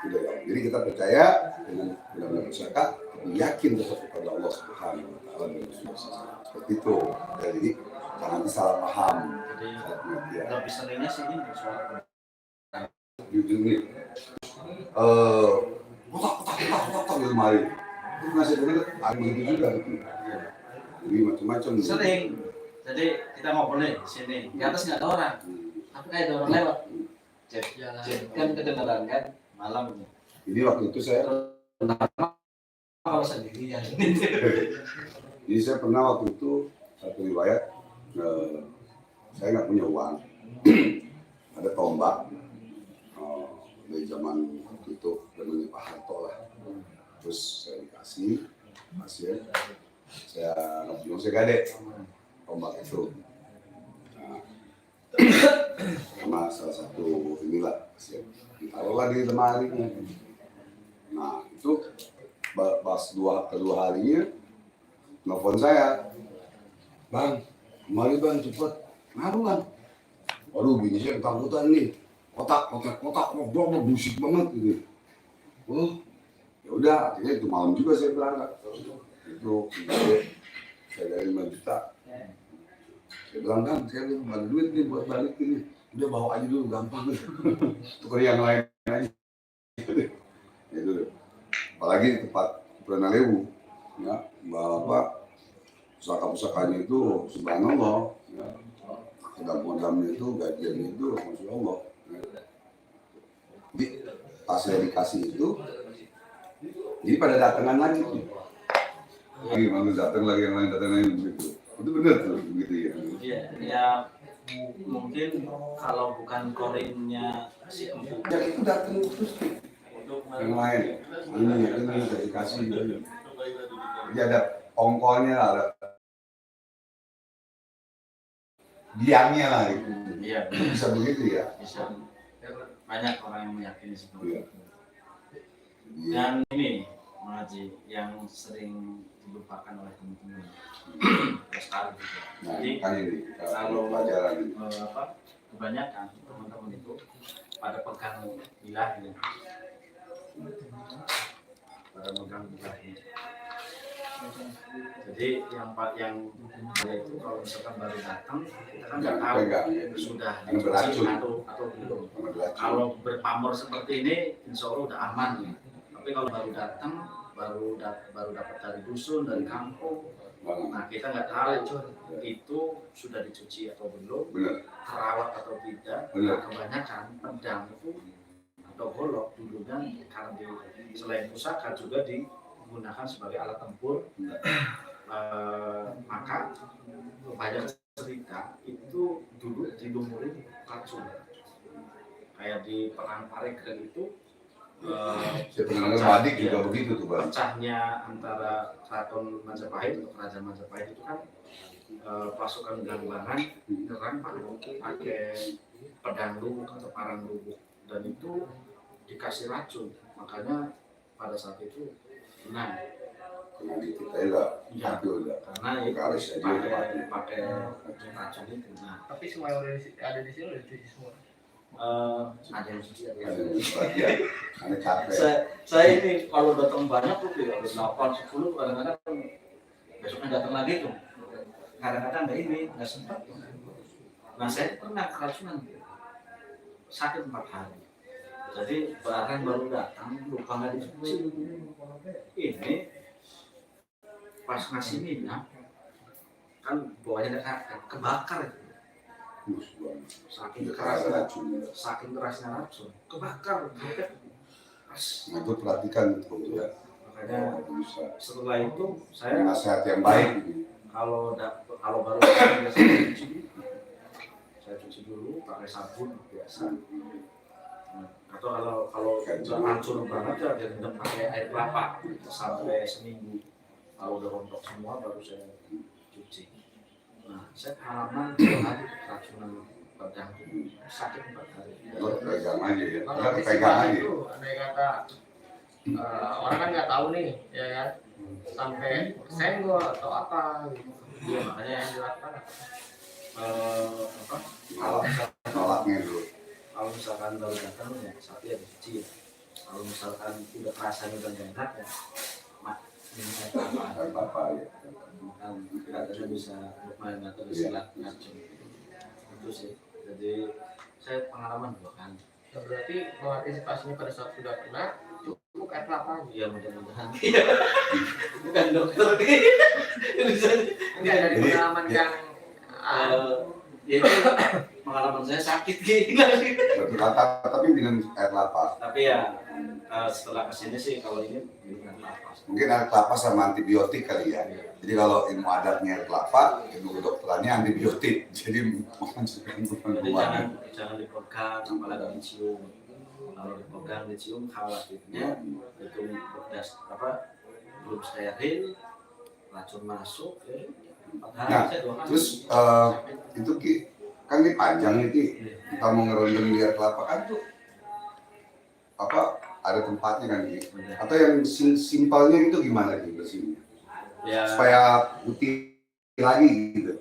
Udah ya. Jadi kita percaya dengan benar-benar bersaka, yakin tetap kepada Allah Subhanahu Wa Taala dan Rasulullah. Seperti itu. Jadi jangan salah paham. Jadi Ya. lebih seringnya sih ini soal Jujur nih, kotak di lemari. Itu masih benar, ada begitu juga. Jadi macam-macam. sering. Jadi kita ngobrolnya di sini, di atas nggak ada orang, tapi kayak ada orang lewat. Kan kedengeran kan malam ini. Jadi waktu itu saya Kalau sendirian. Jadi saya pernah waktu itu satu riwayat, saya nggak punya uang, ada tombak dari zaman waktu itu namanya Pak Harto lah, terus saya dikasih, pasien, saya nggak punya, saya gade tombak itu, nah, sama salah satu inilah pasien, ditaruhlah di lemari. Nah itu pas kedua harinya telepon saya, bang, kembali bang cepet, ngaruh bang. Waduh, bini saya ketakutan nih, kotak, busik banget gitu. Oh, ya udah, akhirnya itu malam juga saya berangkat. Itu saya dari 5 juta. Saya bilang kan, saya belum ada duit nih buat balik ini. Udah bawa aja dulu, gampang. Tukar yang lain aja. Itu, apalagi di tempat Pranalewu, ya, Bapak pusaka-pusakanya itu subhanallah, ya. Kodam-kodamnya itu, gajiannya itu masya Allah, ya. Jadi pas saya dikasih itu, jadi pada datangan lagi, malu datang lagi yang lain begitu. Itu benar tuh begitu ya. Iya, ya mungkin kalau bukan korinnya si Empu Ya itu datang terus untuk yang lain, ini udah dikasih, jadi ada ongkolnya, ada biangnya lah itu. Iya, Bisa begitu ya. bisa. Banyak orang yang meyakini seperti Iya. itu. Dan ini Maji yang sering dilupakan oleh teman-teman. Sekali juga. Nah, Jadi kan ini kalau pelajaran ini. kebanyakan teman-teman itu pada pegang ilahi, pada pegang ilahi. Jadi yang dia itu kalau misalkan baru datang, kita kan nggak tahu Pegang. sudah Yang dicuci beracun. atau belum. Sama beracun. Kalau berpamor seperti ini, insya Allah udah aman ya. Tapi kalau baru datang, baru dapat dari dusun, dari kampung, nah kita nggak tahu itu sudah dicuci atau belum, Benar, terawat atau tidak. Benar. Nah, kebanyakan pedang itu atau golok dulunya karena selain pusaka juga digunakan sebagai alat tempur. Maka banyak cerita itu dulu dilumurin racun, kayak di perang Parekrek itu. saya pernah dengar Badik juga begitu tuh bang. Pecahnya antara keraton Majapahit atau kerajaan Majapahit itu kan pasukan gangbaran nyerang pakai pedang lubuk atau parang lubuk, dan itu dikasih racun, makanya pada saat itu menang. Karena di kita enggak, Ya, tapi udah. karena itu Garis aja pakai racun itu. Nah, Tapi semua yang ada di sini udah dicuci semua. ada yang suci, ada Ada yang yang sebagian, ada capek. saya ini kalau datang banyak tuh ya 8, 10 kadang-kadang besoknya datang lagi tuh, kadang-kadang nggak sempat. Nah saya pernah keracunan, sakit 4 hari, jadi barang baru datang lupa nggak dicuci, ini pas ngasih minyak kan bawahnya kebakar itu. Saking kerasnya racun kebakar sampai pas. Nah itu perhatikan itu ya. Makanya Bisa. setelah itu saya Nasihat yang baik. kalau baru datang saya cuci dulu pakai sabun biasa. Nah, atau kalau udah hancur banget ya direndam pakai air kelapa sampai seminggu. Kalau udah rontok semua baru saya cuci. Nah, saya pengalaman 2 hari keracunan pedang, sakit 4 hari. Lo pegang aja ya. Kalau Kita pegang antisipasi aja. itu andai kata orang kan nggak tahu nih, ya kan, sampai senggol atau apa gitu. Iya, makanya Yang dilakukan Apa? Kalau Nolaknya dulu. kalau misalkan baru datang ya sapi ya dicuci ya. Kalau misalkan udah rasanya udah nggak enak ya mak ini apa Kan apa ya? kan katanya bisa lumayan atau disilat ngacung itu sih. Jadi saya pengalaman 2 kali. Ya, berarti mengantisipasinya pada saat sudah kena cukup air kelapa. Ya mudah-mudahan bukan dokter Enggak dari Jadi, pengalaman ya. yang ya itu pengalaman saya sakit gila. Berkata tapi dengan air kelapa. Tapi ya setelah kesini sih kalau ini bukan apa. Mungkin air kelapa sama antibiotik kali ya. Jadi kalau ilmu adatnya air kelapa, ilmu kedokterannya antibiotik. Jadi Jadi jangan dipegang apalagi dicium. Kalau dipegang dicium khawatirnya itu apa belum steril, racun masuk ya. Nah, terus itu Ki, kan ini panjang nih Ki. Kita mau ngerondong di air kelapa kan tuh apa ada tempatnya kan Ki. Atau yang simpelnya itu gimana Ki bersihnya? Ya, Supaya putih lagi gitu.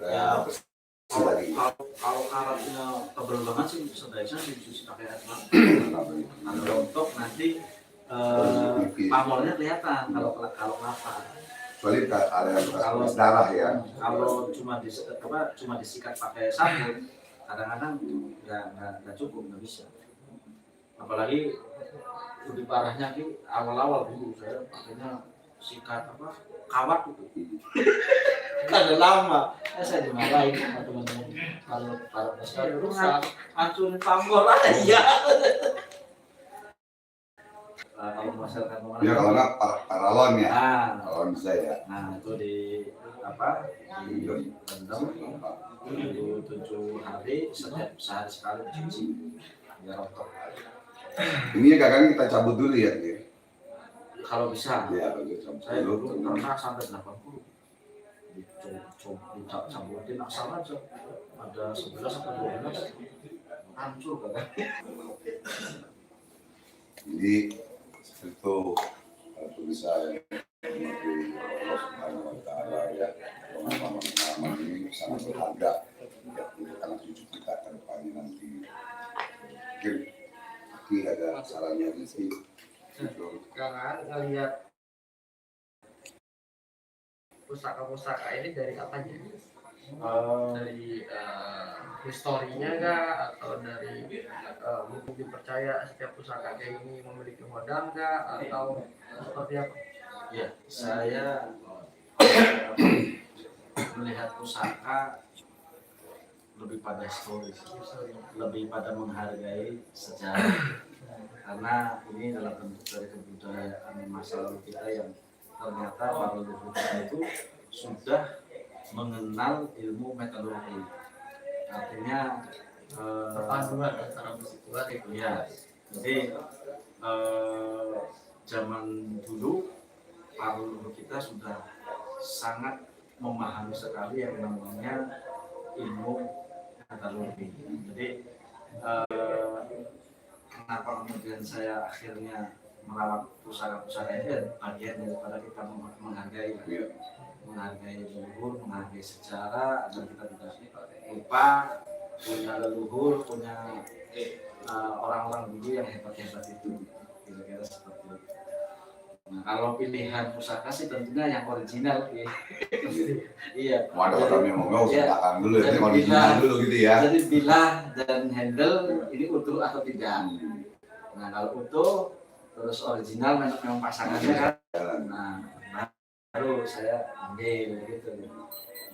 Ya. Bersih lagi. kalau karatnya tebel banget sih sebaiknya dicuci pakai air kelapa. Kalau rontok nanti pamornya kelihatan kalau kelapa. Kecuali ada yang bekas darah ya. Kalau cuma disikat pakai sabun, kadang-kadang nggak cukup, nggak bisa. Apalagi lebih parahnya Ki, awal-awal dulu saya pakainya sikat apa kawat itu. Karena lama, saya dimarahin sama teman-teman. Kalau saya rusak, hancurin pamor aja. Kalau masyarakat Ya kalau nggak paralon ya. Nah, Paralon bisa ya. nah itu di apa di rendam 7 hari setiap sehari sekali dicuci biar rontok. Ini ya kakak kita cabut dulu ya Ki. Kalau bisa Ya kalau kita cabut saya dulu. dulu pernah sampai 80 dicabutin asal aja ada 11 atau 12 hancur kan. Jadi itu bisa mengerti Allah Subhanahu Wa Taala ya, pengalaman ini sangat berharga ya untuk anak cucu kita ke depannya nanti. Mungkin Ki ada sarannya di sini. Jangan ngelihat pusaka-pusaka ini dari apanya? Dari historinya kah atau dari mungkin dipercaya setiap pusaka kayak ini memiliki modal kah atau seperti apa? Ya, saya melihat pusaka lebih pada historis, lebih pada menghargai sejarah, karena ini adalah bentuk dari kebudayaan masa lalu kita yang ternyata para leluhur kita itu sudah mengenal ilmu metodologi. Artinya Perpaduan antara musik luar itu. ya, jadi zaman dulu para leluhur kita sudah sangat memahami sekali yang namanya ilmu metodologi. Jadi kenapa kemudian saya akhirnya merawat pusaka-pusaka itu bagian daripada kita menghargai leluhur, menghargai sejarah agar kita tidak lupa punya leluhur, punya orang-orang dulu yang hebat-hebat itu, kira-kira seperti itu. Nah, kalau pilihan pusaka sih tentunya yang original, iya. Mau ada kami mau Ya. silakan dulu ya, Jadi ini original dulu gitu ya. Jadi bilah dan handle ini utuh atau tidak. Nah kalau utuh terus original memang pasangannya kan. Nah baru saya ambil gitu.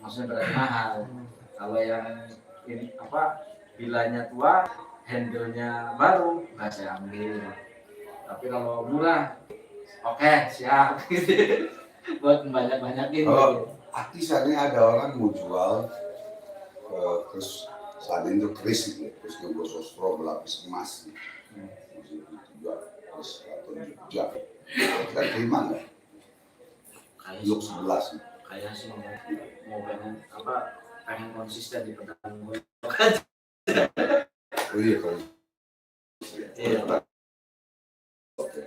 Maksudnya berarti mahal. Kalau yang ini apa bilanya tua, handle-nya baru, nggak saya ambil. Tapi kalau murah, oke siap. Buat banyak-banyakin. Oh, artisannya ada orang mau jual terus saat itu keris gitu, terus nunggu sosro berlapis emas gitu. Masih juga terus atau juga kita terima nggak? Blok 11 Kayak sih mau pengen apa pengen konsisten di pedang gue. Oh iya kalau Iya.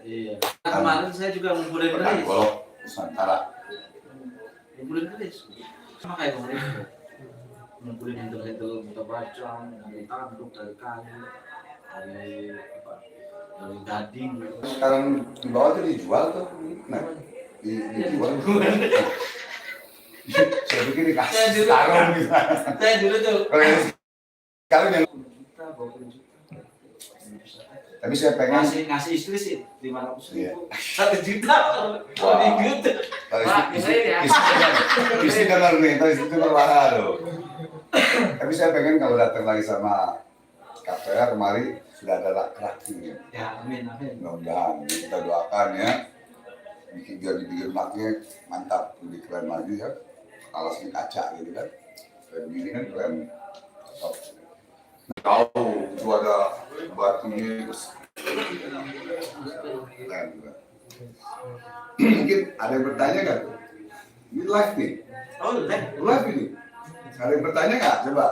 Iya. Nah, kemarin saya juga ngumpulin pedang keris. golok Nusantara. Ngumpulin keris. sama kayak kemarin itu ngumpulin handle-handle buta bajang dari tanduk dari kayu dari apa dari gading gitu. Sekarang di bawah tuh dijual tuh, nah dijual. Saya pikir dikasih karung gitu. Saya dulu tuh Kalau yang sekarang yang Kita 20 juta. tapi saya pengen Ngasih istri sih 500 Iya. ribu 1 juta Wah. minggu. kalau Pak, istri dengerin ya. istri dengar nih, kalau istri dengar mahal loh. Tapi saya pengen kalau datang lagi sama KPR kemari sudah ada laki-laki. Ya amin amin. Mudah-mudahan kita doakan ya. Bikin rumahnya mantap, lebih keren lagi ya. Alasnya kaca gitu kan. Kayak begini kan keren. Tahu itu ada batunya keren juga. Mungkin ada yang bertanya nggak? Ini live nih, Oh udah. live ini. Ada yang bertanya nggak? Coba.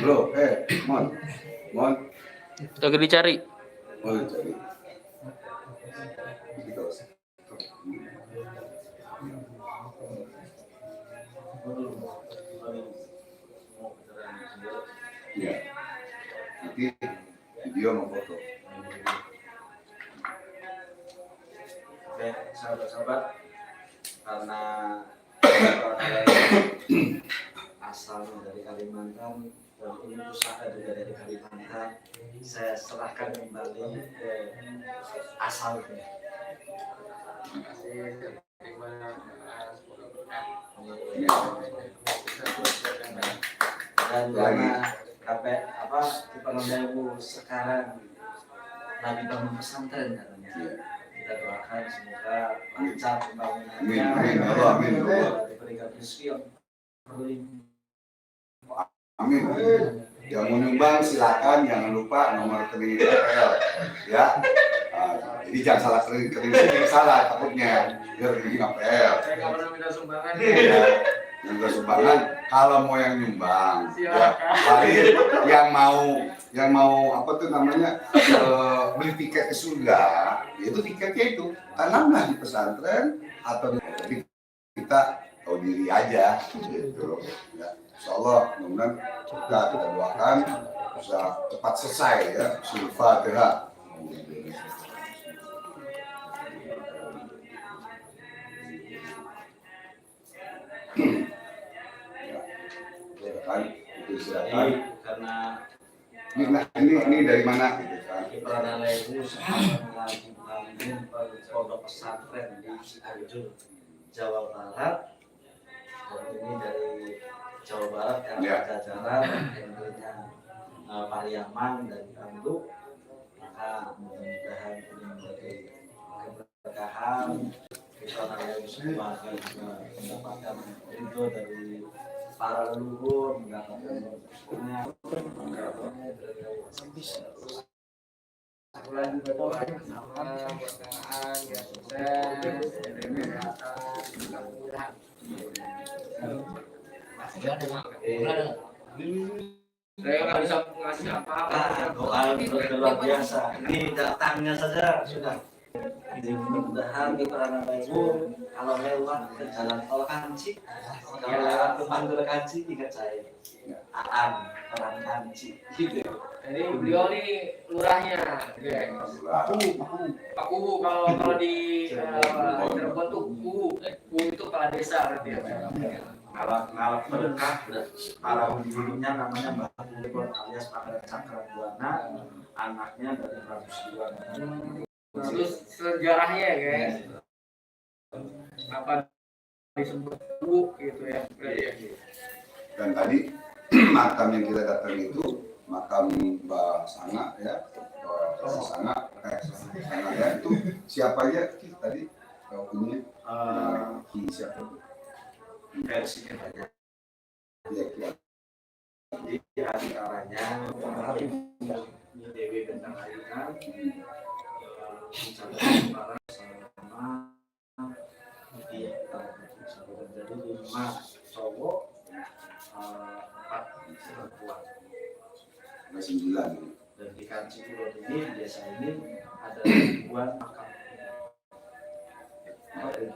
Bro, Mon, Lagi dicari. boleh cari. Gitu. Iya. Nanti video mau foto. Oke, sahabat-sahabat, karena asalnya dari Kalimantan dan ini usaha juga dari Kalimantan, saya serahkan kembali ke asalnya. Dan karena di Penondewu sekarang lagi bangun pesantren katanya. Iya. Kita doakan semoga lancar pembangunannya. Amin, Allah, amin, Allah. Diberikan rezeki yang berlimpah. Amin. Yang mau nyumbang silakan, jangan lupa nomor rekening KPR ya. Jadi jangan salah rekening sini, salah takutnya biar rekening KPR. saya nggak pernah minta sumbangan. Ya, yang nggak sumbangan kalau mau yang nyumbang ya, paling yang mau apa tuh namanya beli tiket ke surga, itu tiketnya itu tanamlah di pesantren atau di kita tahu diri aja gitu ya. Insyaallah mudah-mudahan kita doakan bisa cepat selesai ya. Al-Fatihah. Kan itu silakan. Karena Ini dari mana gitu kan? di Penondewu sekarang lagi bangun pondok pesantren di Cianjur, Jawa Barat. Dan ini dari Jawa Barat yang Ya. jajaran handlenya Pariaman dan Tanduk, maka mudah-mudahan ini menjadi keberkahan kita nanti semua akan mendapatkan ridho dari para leluhur, mendapatkan rezekinya. Aku lagi berdoa sama berkahan, ya sukses, kesehatan, saya nggak bisa ngasih apa-apa. Doa luar biasa. Ini datangnya saja sudah. Jadi mudah-mudahan di Penondewu kalau lewat ke jalan tol Kanci, kalau lewat ke Pantura Kanci ingat saya, Aan orang Kanci. Gitu. Jadi beliau nih lurahnya, ya. Pak Kubu kalau di Cirebon tuh Kubu itu kepala desa berarti ya. Kalau berkah para pendirinya namanya Mbah Kulibon alias Pangeran Cakrabuana, anaknya dari Prabu Siliwangi. Terus sejarahnya ya guys, apa disebut Kubu gitu ya. Dan tadi makam yang kita datang itu makam Mbak Sanga ya, Sanga ya itu siapa aja tadi punya siapa itu? Versi banyak. Ya, Jadi antaranya Dewi Bentang Ayunan, Para sama jadi 5 cowok, 4 perempuan. ada 9. Dan di Kanci Kulon ini, di desa ini ada ribuan makam.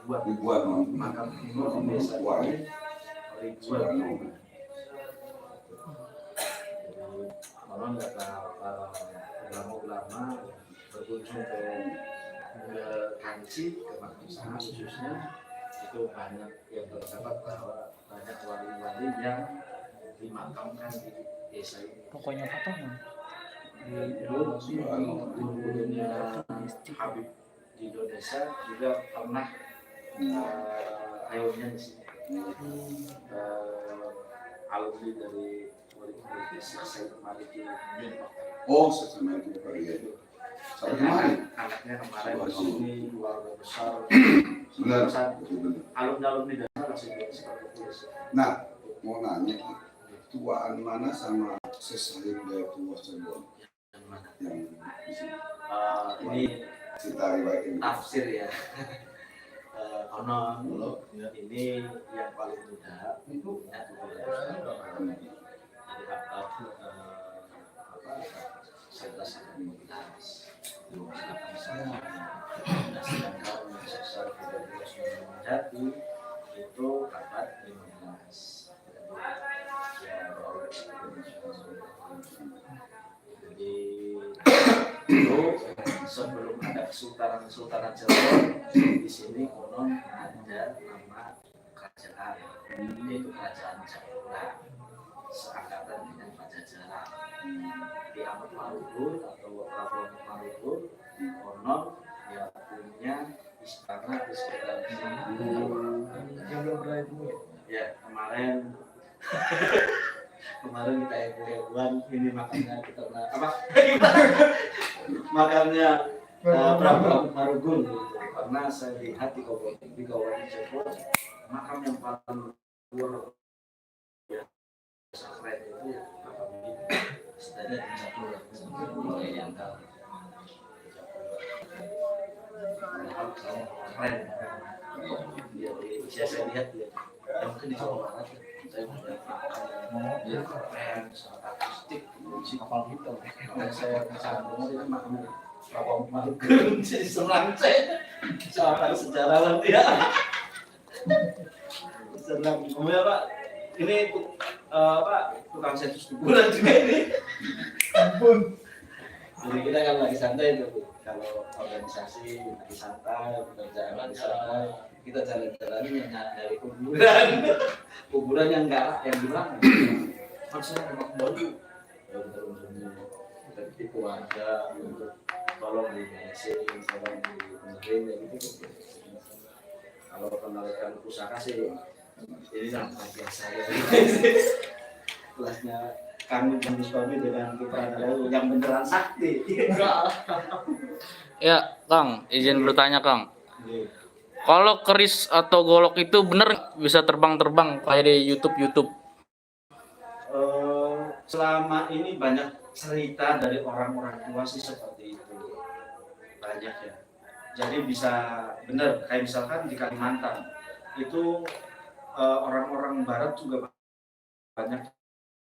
ribuan makam kuno di desa ini ribuan. Orang kata para ulama-ulama berkunjung ke Kanci, ke makam sana khususnya, itu banyak yang terdapat bahwa banyak wali-wali yang dimakamkan di desa ini. Pokoknya potongan. Dulunya Habib di Indonesia juga pernah reunian di sini. Alumni dari Desa Said Maliki. Oh, sesuai itu kali ya. Sampai kemarin. Anaknya kemarin di sini keluarga besar. Benar. Alumni dari sana langsung seperti itu. Nah, mau nanya, tuaan mana sama sesalim dia tua sebelum yang di sini? Ini Cerita riwayat ini. tafsir ya. Karena ini yang paling muda itu punya 700 sedangkan yang sesar Jati itu abad 15. Jadi itu sebelum ada Kesultanan Cirebon di sini konon ada nama kerajaan, yaitu kerajaan Japura seangkatan dengan Pajajaran. Di Amuk Marugul atau Prabu Amuk Marugul konon ya punya istana di sekitar sini. Ya kemarin kita heboh-hebohan ini makamnya kita apa? Makamnya Prabu Amuk Marugul gitu. Karena saya lihat di Kabupaten Cirebon makam yang paling luar biasa keren itu ya makam ini. Setidaknya di Japura yang keren. Jadi saya lihat ya, yang mungkin di Jawa Barat saya melihat makam yang keren, sangat artistik, kapal gitu. Dan saya kesana itu makam Prabu Amuk Marugul jadi semangceh soal sejarawan dia. Senang, kemudian Pak, ini Pak tukang sensus kuburan juga ini. Ampun. Jadi kita kan lagi santai itu, kalau organisasi lagi santai, pekerjaan lagi santai, kita jalan-jalan dari kuburan yang enggak yang bilang, maksudnya rumah baru, dari keluarga untuk tolong diberesin, tolong dibenerin gitu. Kalau penarikan pusaka sih ini sangat biasa ya. Kelasnya kami dan suami dengan kiprah yang beneran sakti. Ya, Kang, izin bertanya, Kang. Kalau keris atau golok itu bener bisa terbang-terbang kayak di YouTube? Selama ini banyak cerita dari orang-orang tua sih seperti itu. Banyak ya. Jadi bisa benar kayak misalkan di Kalimantan itu orang-orang barat juga banyak